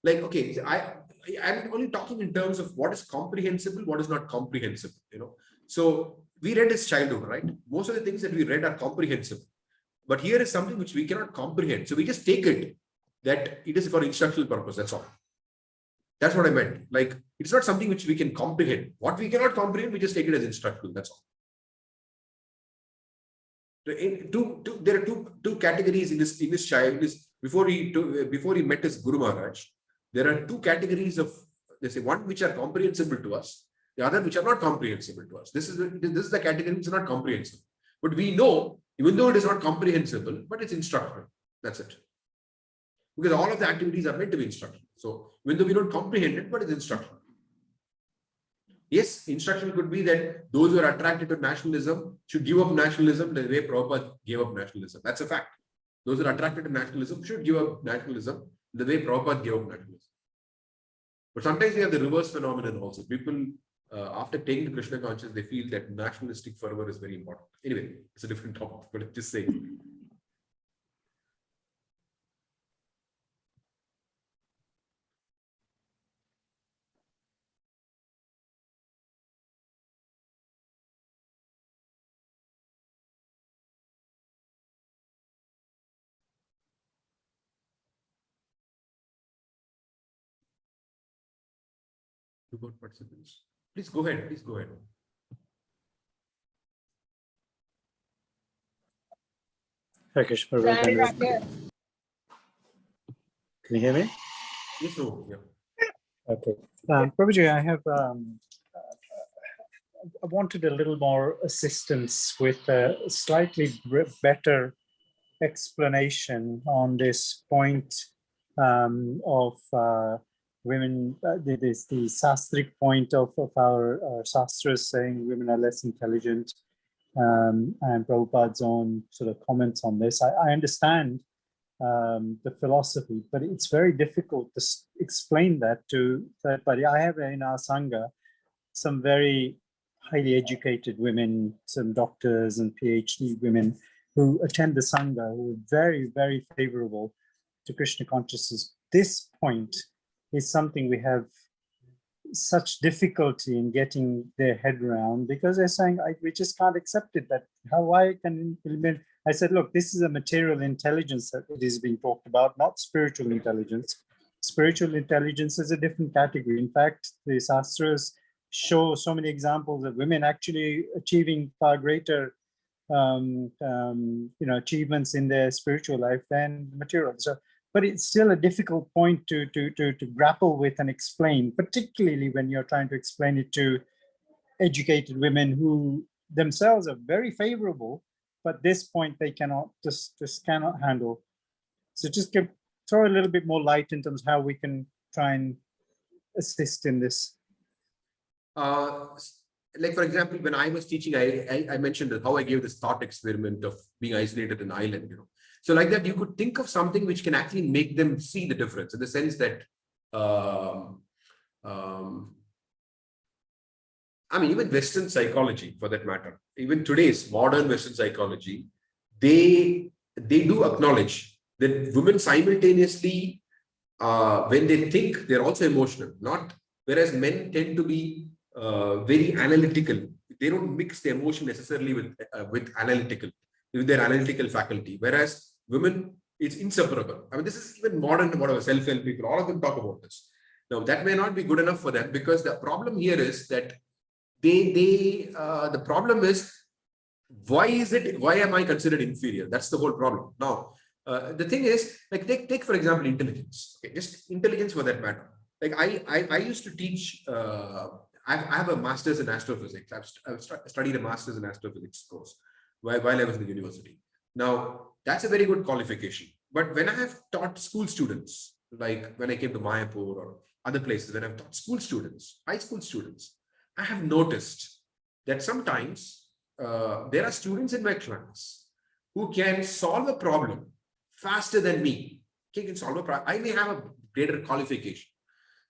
Like, okay, I'm only talking in terms of what is comprehensible, what is not comprehensible, So we read his childhood, right? Most of the things that we read are comprehensible. But here is something which we cannot comprehend. So we just take it that it is for instructional purpose, that's all. That's what I meant. Like, it's not something which we can comprehend. What we cannot comprehend, we just take it as instructional. That's all. There are two categories in this child. Before he met his Guru Maharaj, there are two categories of, they say, one which are comprehensible to us, the other which are not comprehensible to us. This is the category which is not comprehensible. But we know, even though it is not comprehensible, but it's instructional. That's it. Because all of the activities are meant to be instructional. So even though we don't comprehend it, but it's instructional. Yes, instruction could be that those who are attracted to nationalism should give up nationalism the way Prabhupada gave up nationalism. That's a fact. Those who are attracted to nationalism should give up nationalism the way Prabhupada gave up nationalism. But sometimes we have the reverse phenomenon also. People, after taking to Krishna consciousness, they feel that nationalistic fervor is very important. Anyway, it's a different topic, but I'm just saying. Participants. Please go ahead. Hare Krishna, Prabhu. Can you hear me? Yes, no, yeah. Okay. Prabhuji, I have I wanted a little more assistance with a slightly better explanation on this point of women, this the sastric point of our sastras saying women are less intelligent, and Prabhupada's own sort of comments on this. I understand the philosophy, but it's very difficult to explain that to third party. I have in our Sangha some very highly educated women, some doctors and PhD women who attend the Sangha, who are very, very favorable to Krishna consciousness. This point is something we have such difficulty in getting their head around, because they're saying, we just can't accept it, that why can implement. I said, look, this is a material intelligence that it is being talked about, not spiritual intelligence. Spiritual intelligence is a different category. In fact, the Shastras show so many examples of women actually achieving far greater achievements in their spiritual life than material. So, but it's still a difficult point to grapple with and explain, particularly when you're trying to explain it to educated women who themselves are very favorable, but this point they cannot just cannot handle. So just throw a little bit more light in terms of how we can try and assist in this. Like for example, when I was teaching, I mentioned how I gave this thought experiment of being isolated in an island, So like that, you could think of something which can actually make them see the difference, in the sense that, even Western psychology, for that matter, even today's modern Western psychology, they do acknowledge that women simultaneously, when they think, they're also emotional. Whereas men tend to be very analytical. They don't mix the emotion necessarily with their analytical faculty. Whereas women, it's inseparable. This is even modern, self-help people, all of them talk about this. Now, that may not be good enough for them, because the problem here is that the problem is, why am I considered inferior? That's the whole problem. Now, the thing is, like, take for example, intelligence. Okay, just intelligence for that matter. Like I used to teach, I have a master's in astrophysics. I've studied a master's in astrophysics course while I was in the university. Now, that's a very good qualification. But when I have taught school students, like when I came to Mayapur or other places, when I've taught school students, high school students, I have noticed that sometimes there are students in my class who can solve a problem faster than me. Can solve a problem. I may have a greater qualification.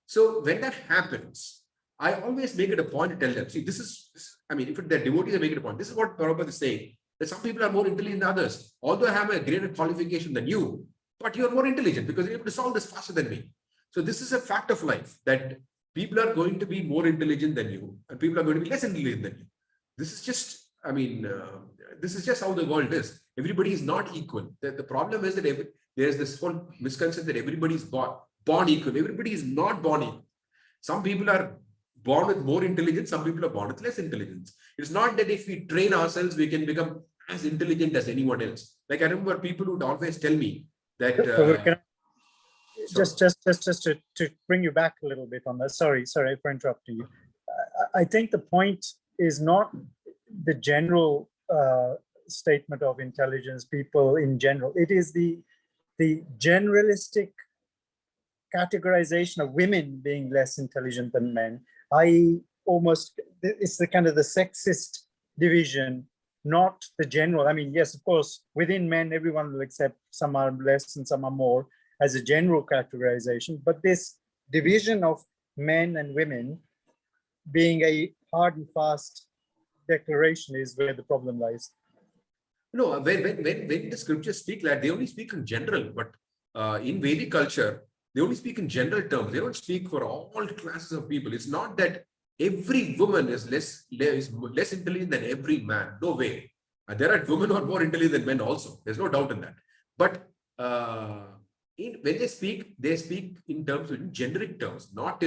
So when that happens, I always make it a point to tell them, see, if they're devotees, I make it a point. This is what Prabhupada is saying, that some people are more intelligent than others. Although I have a greater qualification than you, but you're more intelligent because you're able to solve this faster than me. So this is a fact of life, that people are going to be more intelligent than you and people are going to be less intelligent than you. This is just, this is just how the world is. Everybody is not equal. The problem is that there's this whole misconception that everybody is born equal. Everybody is not born equal. Some people are born with more intelligence, some people are born with less intelligence. It's not that if we train ourselves, we can become as intelligent as anyone else. Like I remember people would always tell me that... Just to bring you back a little bit on that. Sorry for interrupting you. I think the point is not the general statement of intelligence, people in general. It is the generalistic categorization of women being less intelligent than men. It's the kind of the sexist division, not the general. Yes, of course, within men, everyone will accept some are less and some are more as a general categorization, but this division of men and women being a hard and fast declaration is where the problem lies. No, when the scriptures speak like, they only speak in general, but in Vedic culture, they only speak in general terms. They don't speak for all classes of people. It's not that every woman is less intelligent than every man. No way. There are women who are more intelligent than men also. There's no doubt in that. But when they speak in terms of generic terms, not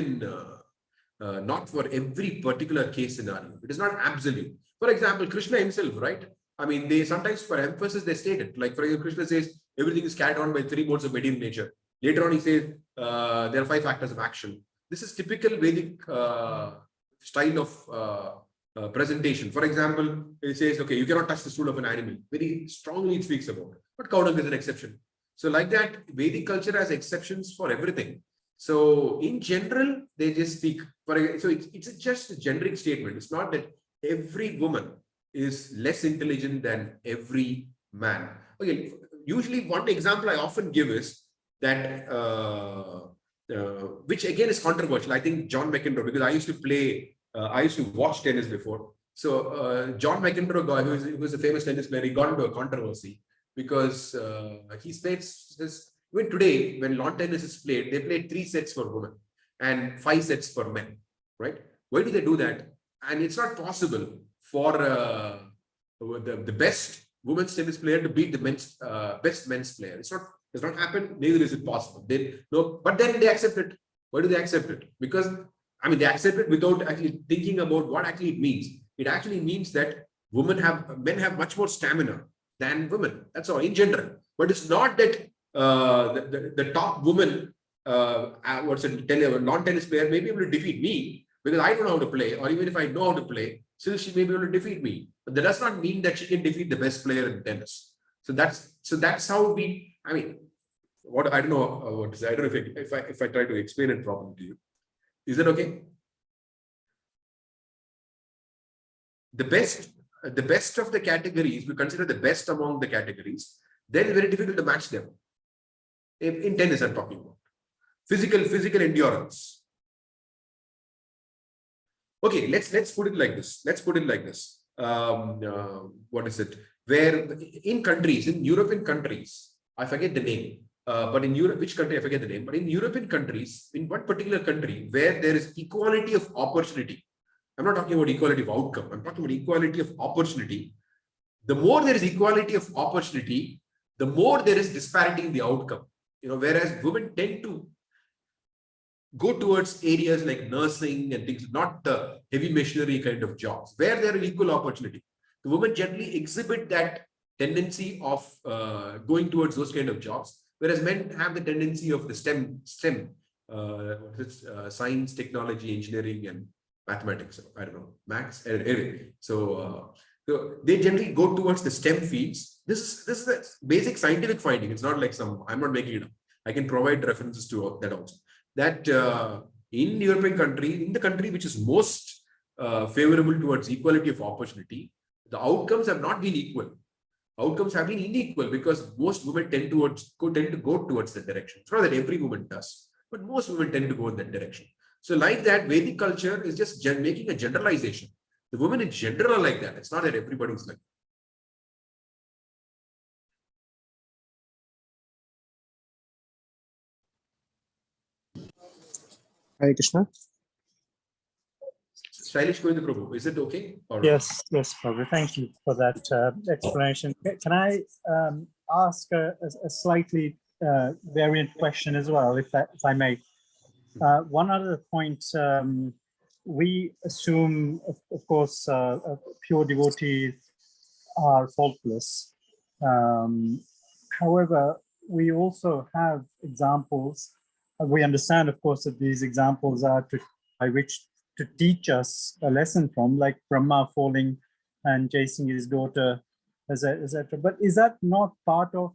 for every particular case scenario. It is not absolute. For example, Krishna himself, right? They sometimes for emphasis, they state it. Like, for example, Krishna says, everything is carried on by 3 modes of material nature. Later on, he says, there are 5 factors of action. This is typical Vedic style of presentation. For example, it says, okay, you cannot touch the stool of an animal. Very strongly it speaks about. But cow dung is an exception. So like that, Vedic culture has exceptions for everything. So in general, they just speak. So it's just a generic statement. It's not that every woman is less intelligent than every man. Okay, usually one example I often give is that, which again is controversial. I think John McEnroe, because I used to play, I used to watch tennis before. So John McEnroe, guy who was a famous tennis player, he got into a controversy because he states this. Even today, when lawn tennis is played, they play 3 sets for women and 5 sets for men, right? Why do they do that? And it's not possible for the best women's tennis player to beat the best men's player. It's not, does not happen. Neither is it possible. But then they accept it. Why do they accept it? Because I mean, they accept it without actually thinking about what actually it means. It actually means that men have much more stamina than women. That's all in general. But it's not that the top woman, lawn tennis player may be able to defeat me because I don't know how to play, or even if I know how to play, still she may be able to defeat me. But that does not mean that she can defeat the best player in tennis. So that's how we. I mean, I don't know what to say. I don't know if I try to explain it properly to you. Is that okay? The best of the categories, we consider the best among the categories, then it's very difficult to match them. In tennis, I'm talking about. Physical endurance. Okay, let's put it like this. What is it? Where in European countries, I forget the name. But in Europe, which country I forget the name, but in European countries, in one particular country where there is equality of opportunity, I'm not talking about equality of outcome, I'm talking about equality of opportunity. The more there is equality of opportunity, the more there is disparity in the outcome. Whereas women tend to go towards areas like nursing and things, not the heavy machinery kind of jobs, where there is equal opportunity. The women generally exhibit that tendency of going towards those kind of jobs. Whereas men have the tendency of the STEM, science, technology, engineering, and mathematics. I don't know, maths. Anyway, so they generally go towards the STEM fields. This is the basic scientific finding. It's not like I'm not making it up. I can provide references to that also. That in European country, in the country which is most favorable towards equality of opportunity, the outcomes have not been equal. Outcomes have been unequal because most women tend to go towards that direction. It's not that every woman does, but most women tend to go in that direction. So like that, Vedic culture is just making a generalization. The women in general are like that. It's not that everybody's like that. Hare Krishna. Shailish Govinda Prabhu, is it okay? Yes, Prabhu. Thank you for that explanation. Can I ask a slightly variant question as well, if I may? One other point, we assume, of course, pure devotees are faultless. However, we also have examples. We understand, of course, that these examples are by which to teach us a lesson from, like Brahma falling and chasing his daughter, etc. But is that not part of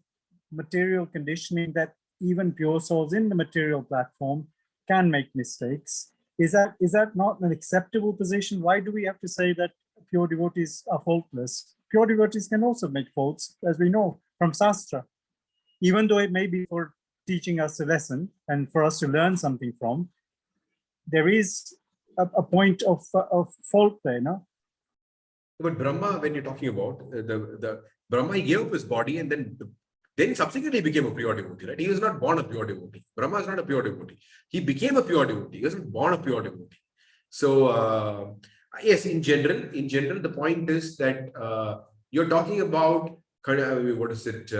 material conditioning, that even pure souls in the material platform can make mistakes? Is that not an acceptable position? Why do we have to say that pure devotees are faultless? Pure devotees can also make faults, as we know from Shastra, even though it may be for teaching us a lesson and for us to learn something from. There is a point of fault there, no? But Brahma, when you're talking about the Brahma, he gave up his body and then subsequently became a pure devotee, right? He was not born a pure devotee. Brahma is not a pure devotee. He became a pure devotee. He wasn't born a pure devotee. So yes, in general, the point is that you're talking about what is it?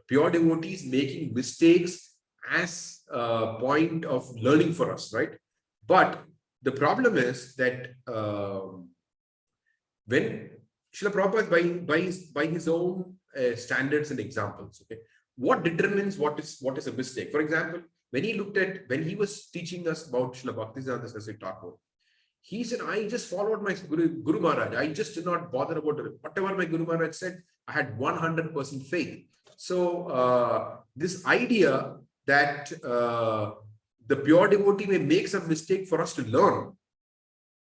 Pure devotees making mistakes as a point of learning for us, right? But the problem is that when Srila Prabhupada, by his own standards and examples, okay, what determines what is a mistake? For example, when he was teaching us about Srila Bhaktisiddhanta Saraswati Thakur, He said, I just followed my Guru Maharaj. I just did not bother about it. Whatever my Guru Maharaj said, I had 100% faith. So this idea that the pure devotee may make some mistake for us to learn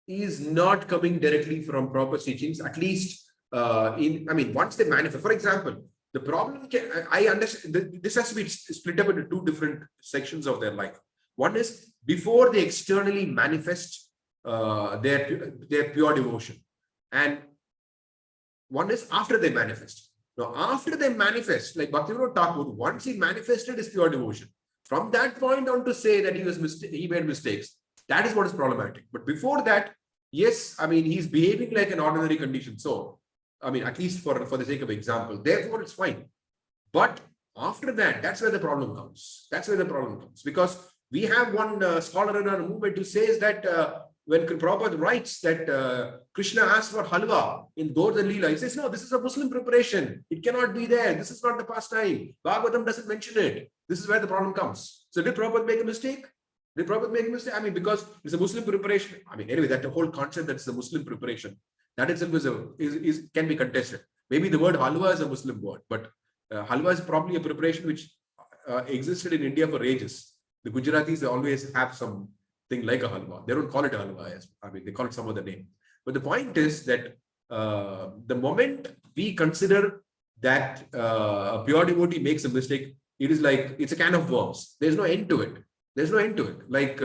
is not coming directly from proper teachings, at least once they manifest. For example, the problem, I understand, this has to be split up into two different sections of their life. One is before they externally manifest their pure devotion, and one is after they manifest. Now, after they manifest, like Bhaktivinoda Thakur, once he manifested his pure devotion, from that point on to say that he made mistakes, that is what is problematic. But before that, yes, he's behaving like an ordinary condition. So, at least for the sake of example, therefore it's fine. But after that, that's where the problem comes. That's where the problem comes. Because we have one scholar in our movement who says that when Prabhupada writes that Krishna asked for halwa in Dord and Leela, he says, no, this is a Muslim preparation. It cannot be there. This is not the pastime. Bhagavatam doesn't mention it. This is where the problem comes. So did Prabhupada make a mistake? Did Prabhupada make a mistake? Because it's a Muslim preparation. Anyway, that the whole concept that it's a Muslim preparation, that itself can be contested. Maybe the word halwa is a Muslim word, but halwa is probably a preparation which existed in India for ages. The Gujaratis, they always have some thing like a halwa. They don't call it a halwa. They call it some other name. But the point is that the moment we consider that a pure devotee makes a mistake, it is like it's a can of worms. There's no end to it. There's no end to it. Like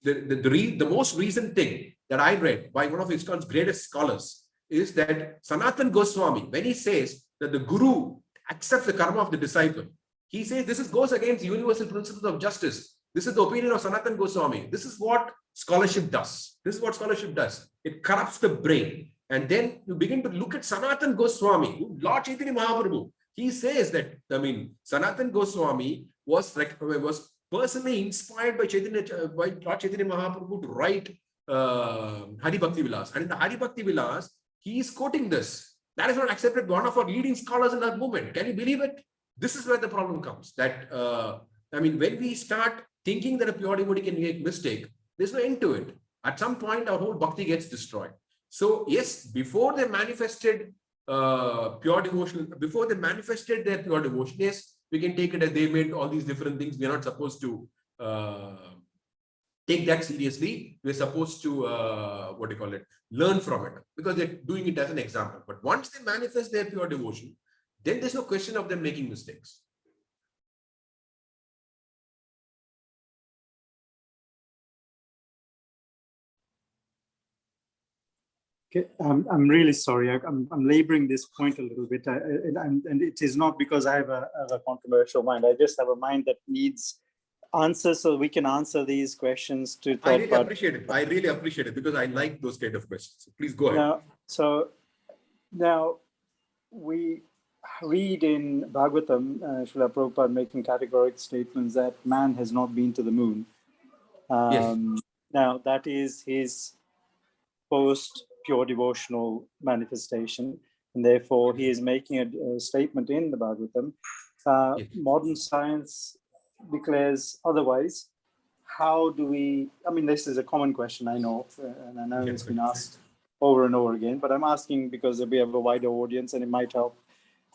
the most recent thing that I read by one of ISKCON's greatest scholars is that Sanatana Goswami, when he says that the Guru accepts the karma of the disciple, he says this goes against universal principles of justice. This is the opinion of Sanatana Goswami. This is what scholarship does. This is what scholarship does. It corrupts the brain. And then you begin to look at Sanatana Goswami, Lord Chaitanya Mahaprabhu. He says that, Sanatana Goswami was personally inspired by Lord Chaitanya Mahaprabhu to write Hari Bhakti Vilas. And in the Hari Bhakti Vilas, he is quoting this. That is not accepted by one of our leading scholars in that movement. Can you believe it? This is where the problem comes. That, when we start thinking that a pure devotee can make mistake, there's no end to it. At some point, our whole bhakti gets destroyed. So, yes, before they manifested pure devotion, before they manifested their pure devotion, yes, we can take it as they made all these different things. We are not supposed to take that seriously. We're supposed to, learn from it, because they're doing it as an example. But once they manifest their pure devotion, then there's no question of them making mistakes. Okay, I'm really sorry. I'm laboring this point a little bit, and it is not because I have a controversial mind. I just have a mind that needs answers, so we can answer these questions to. I really appreciate it. I really appreciate it because I like those kind of questions. So please go ahead. Now we read in Bhagavatam, Srila Prabhupada making categorical statements that man has not been to the moon. Yes. Now that is his post-pure devotional manifestation, and therefore he is making a statement in the Bhagavatam. Yes. Modern science declares otherwise. How do we, this is a common question, I know, and I know it's been asked over and over again, but I'm asking because we have a wider audience and it might help,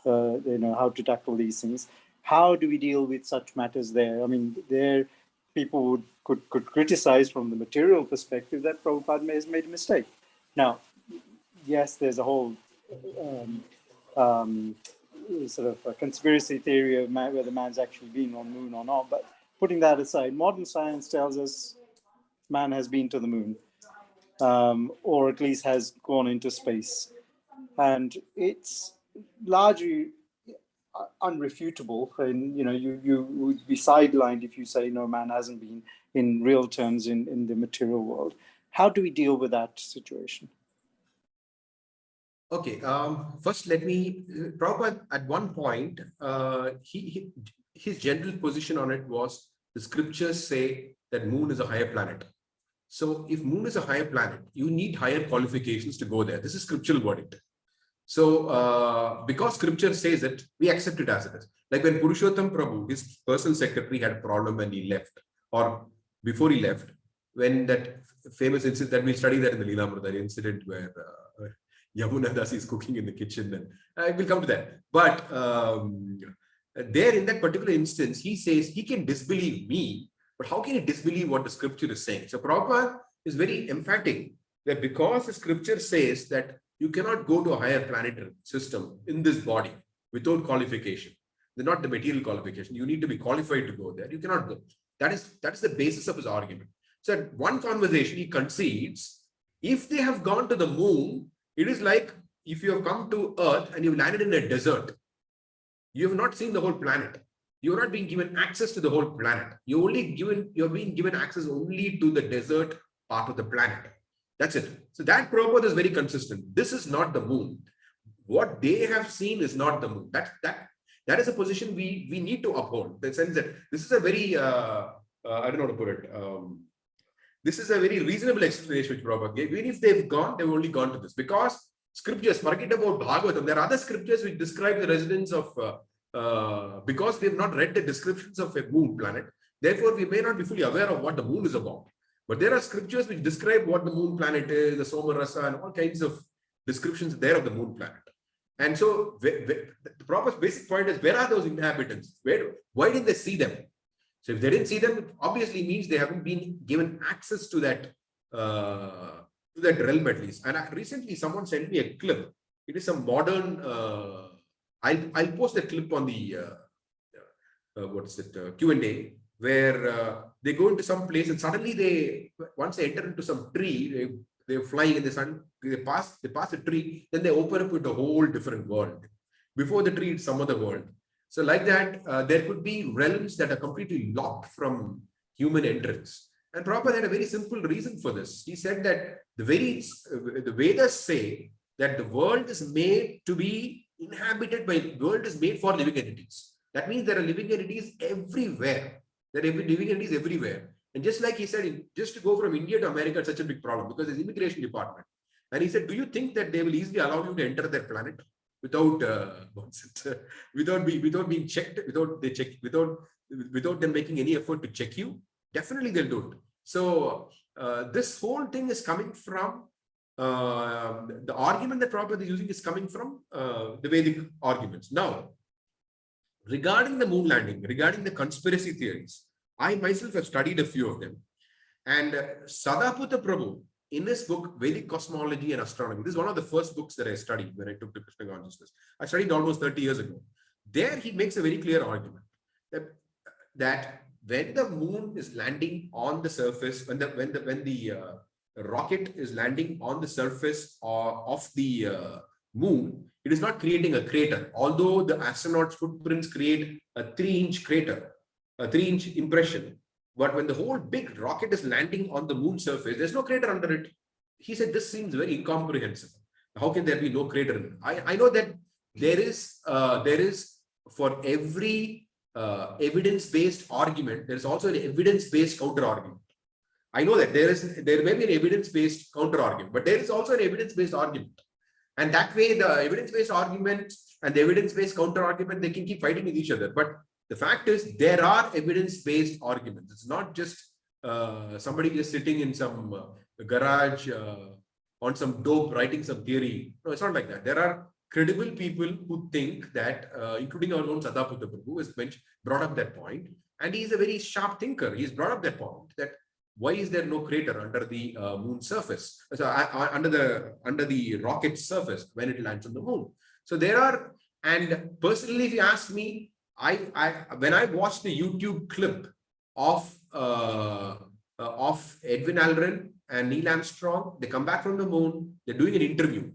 how to tackle these things. How do we deal with such matters there? There people could criticize from the material perspective that Prabhupada has made a mistake. Now, yes, there's a whole sort of a conspiracy theory of whether man's actually been on the moon or not, but putting that aside, modern science tells us man has been to the moon, or at least has gone into space. And it's largely unrefutable. And, you would be sidelined if you say, no, man hasn't been in real terms in the material world. How do we deal with that situation? Okay, first let me, Prabhupada at one point, his general position on it was the scriptures say that moon is a higher planet. So if moon is a higher planet, you need higher qualifications to go there. This is scriptural verdict. So because scripture says it, we accept it as it is. Like when Purushottam Prabhu, his personal secretary, had a problem when he left, or before he left, when that famous incident that we study that in the Leelamrita incident where Yamuna Das is cooking in the kitchen, and I will come to that. But there in that particular instance, he says he can disbelieve me, but how can he disbelieve what the scripture is saying? So Prabhupada is very emphatic that because the scripture says that you cannot go to a higher planetary system in this body without qualification. They're not the material qualification. You need to be qualified to go there. You cannot go. That is the basis of his argument. So at one conversation, he concedes, if they have gone to the moon, it is like if you have come to Earth and you've landed in a desert. You have not seen the whole planet. You are not being given access to the whole planet. You're being given access only to the desert part of the planet. That's it. So that Prabhupada is very consistent. This is not the moon. What they have seen is not the moon. That is a position we need to uphold. The sense that this is a very I don't know how to put it. This is a very reasonable explanation which Prabhupada gave. Even if they've only gone to this. Because scriptures, forget about Bhagavatam, there are other scriptures which describe the residents of, because we have not read the descriptions of a moon planet, therefore we may not be fully aware of what the moon is about. But there are scriptures which describe what the moon planet is, the Somarasa, and all kinds of descriptions there of the moon planet. And so the proper basic point is, where are those inhabitants? Why didn't they see them? So if they didn't see them, it obviously means they haven't been given access to that realm at least. And recently someone sent me a clip. It is some modern, I'll post a clip on the, Q&A, where they go into some place and suddenly once they enter into some tree, they're flying in the sun, they pass a tree, then they open up with a whole different world. Before the tree, it's some other world. So like that, there could be realms that are completely locked from human entrance. And Prabhupada had a very simple reason for this. He said that the Vedas say that the world is made to be inhabited the world is made for living entities. That means there are living entities everywhere. There are living entities everywhere. And just like he said, just to go from India to America is such a big problem because there's immigration department. And he said, do you think that they will easily allow you to enter their planet without being checked, without them making any effort to check you? Definitely they'll do it. So this whole thing is coming from the argument that Prabhupada is using is coming from the Vedic arguments. Now, regarding the moon landing, regarding the conspiracy theories, I myself have studied a few of them. And Sadaputta Prabhu, in his book, Vedic Cosmology and Astronomy, this is one of the first books that I studied when I took to Krishna consciousness. I studied almost 30 years ago. There he makes a very clear argument that when the moon is landing on the surface, when the rocket is landing on the surface of the moon, it is not creating a crater. Although the astronaut's footprints create a 3-inch crater, a 3-inch impression. But when the whole big rocket is landing on the moon surface, there's no crater under it. He said, this seems very incomprehensible. How can there be no crater in it? I know that there is for every evidence-based argument, there is also an evidence-based counter-argument. I know that there may be an evidence-based counter-argument, but there is also an evidence-based argument. And that way, the evidence-based argument and the evidence-based counter-argument, they can keep fighting with each other. But the fact is, there are evidence-based arguments. It's not just somebody just sitting in some garage on some dope writing some theory. No, it's not like that. There are credible people who think that, including our own Sadaputta Prabhu, has brought up that point. And he's a very sharp thinker. He's brought up that point that why is there no crater under the moon surface? So under the rocket surface when it lands on the moon. So there are, and personally, if you ask me, when I watched the YouTube clip of Edwin Aldrin and Neil Armstrong, they come back from the moon, they're doing an interview.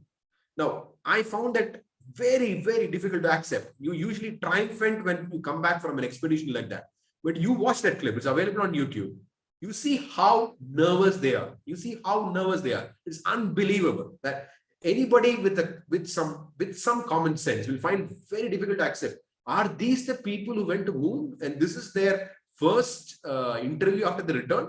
Now, I found that very, very difficult to accept. You usually triumphant when you come back from an expedition like that. But you watch that clip, it's available on YouTube. You see how nervous they are. It's unbelievable that anybody with some common sense will find very difficult to accept. Are these the people who went to moon and this is their first interview after the return?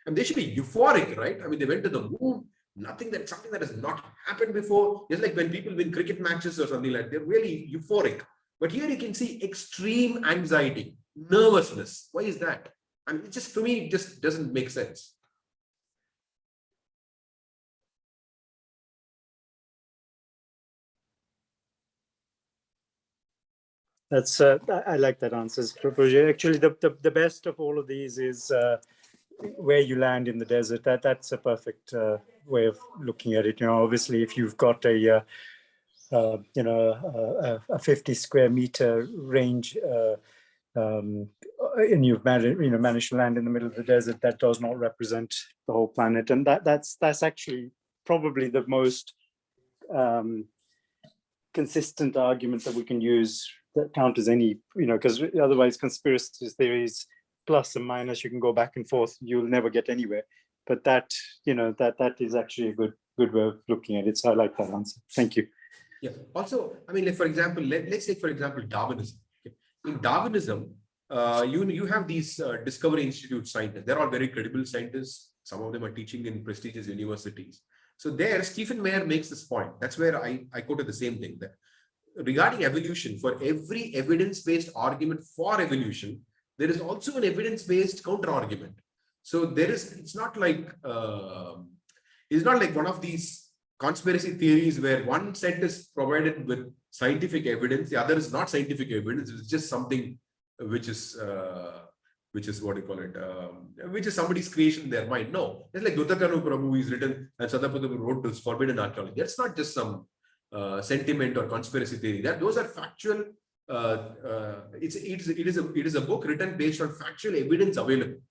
And they should be euphoric, right? I mean, they went to the moon, something that has not happened before. Just like when people win cricket matches or something like that, they're really euphoric. But here you can see extreme anxiety, nervousness. Why is that? I mean, for me, it just doesn't make sense. That's I like that answer, Prabhu. Actually, the best of all of these is where you land in the desert. That's a perfect way of looking at it. Obviously, if you've got a 50 square meter range, and you've managed to land in the middle of the desert, that does not represent the whole planet, and that's actually probably the most consistent argument that we can use that counters any, because otherwise conspiracy theories plus and minus, you can go back and forth, you'll never get anywhere. But that is actually a good way of looking at it. So I like that answer. Thank you. Yeah. Also, I mean, like, for example, let's take, for example, Darwinism. Okay. In Darwinism, you have these Discovery Institute scientists. They're all very credible scientists. Some of them are teaching in prestigious universities. So there, Stephen Meyer makes this point. That's where I quoted the same thing, that regarding evolution, for every evidence-based argument for evolution, there is also an evidence-based counter-argument. So it's not like one of these conspiracy theories where one set is provided with scientific evidence, the other is not scientific evidence. It's just something which is what do you call it? Which is somebody's creation in their mind. No, it's like Dutakanu Prabhu is written and Sadaprabhu wrote this forbidden archaeology. That's not just some sentiment or conspiracy theory. Those are factual. It is a book written based on factual evidence available.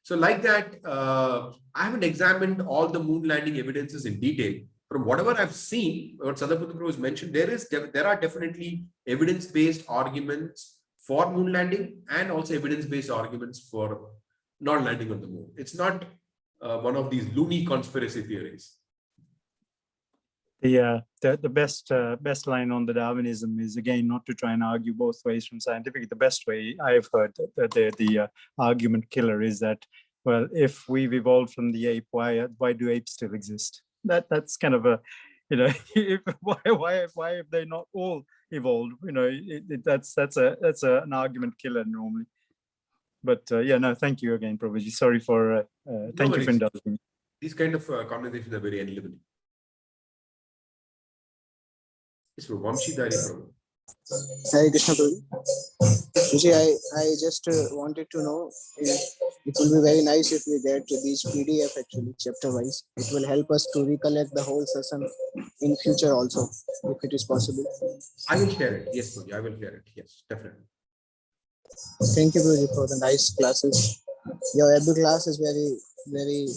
So like that, I haven't examined all the moon landing evidences in detail. From whatever I've seen, what Sadaprabhu has mentioned, there are definitely evidence-based arguments for moon landing and also evidence-based arguments for not landing on the moon. It's not one of these loony conspiracy theories. The best line on the Darwinism is, again, not to try and argue both ways from scientific. The best way I've heard that the argument killer is that, well, if we've evolved from the ape, why do apes still exist? That's kind of a, why have they not all evolved? That's an argument killer normally. But no, thank you again, Prabhuji. Sorry for thank you for indulging me. These kind of conversations are very enlightening. It's for Vamshidhari Prabhu. Hare Krishna Prabhu. I just wanted to know, it will be very nice if we get these PDF actually chapter wise. It will help us to recollect the whole session in future also, if it is possible. I will share it. Yes, Prabhu, I will share it. Yes, definitely. Thank you, Prabhu, for the nice classes. Your every class is very, very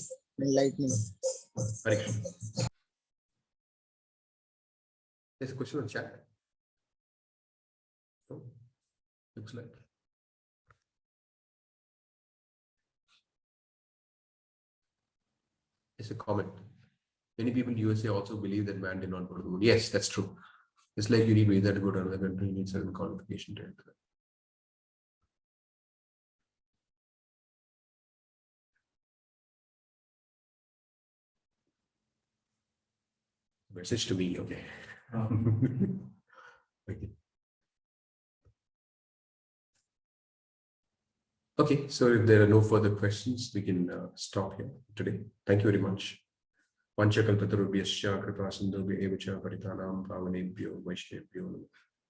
enlightening. Hare Krishna. There's a question on chat. Oh, looks like. It's a comment. Many people in USA also believe that man did not go to the moon. Yes, that's true. It's like you need visa to go to another country, you need certain qualification to enter. Message to me, okay. Okay. Okay, so if there are no further questions, we can stop here today. Thank you very much. Vanchakalpatarubhyasya kripa sindhubhya evacha paritanam pavanebhyo vaishnebhyo.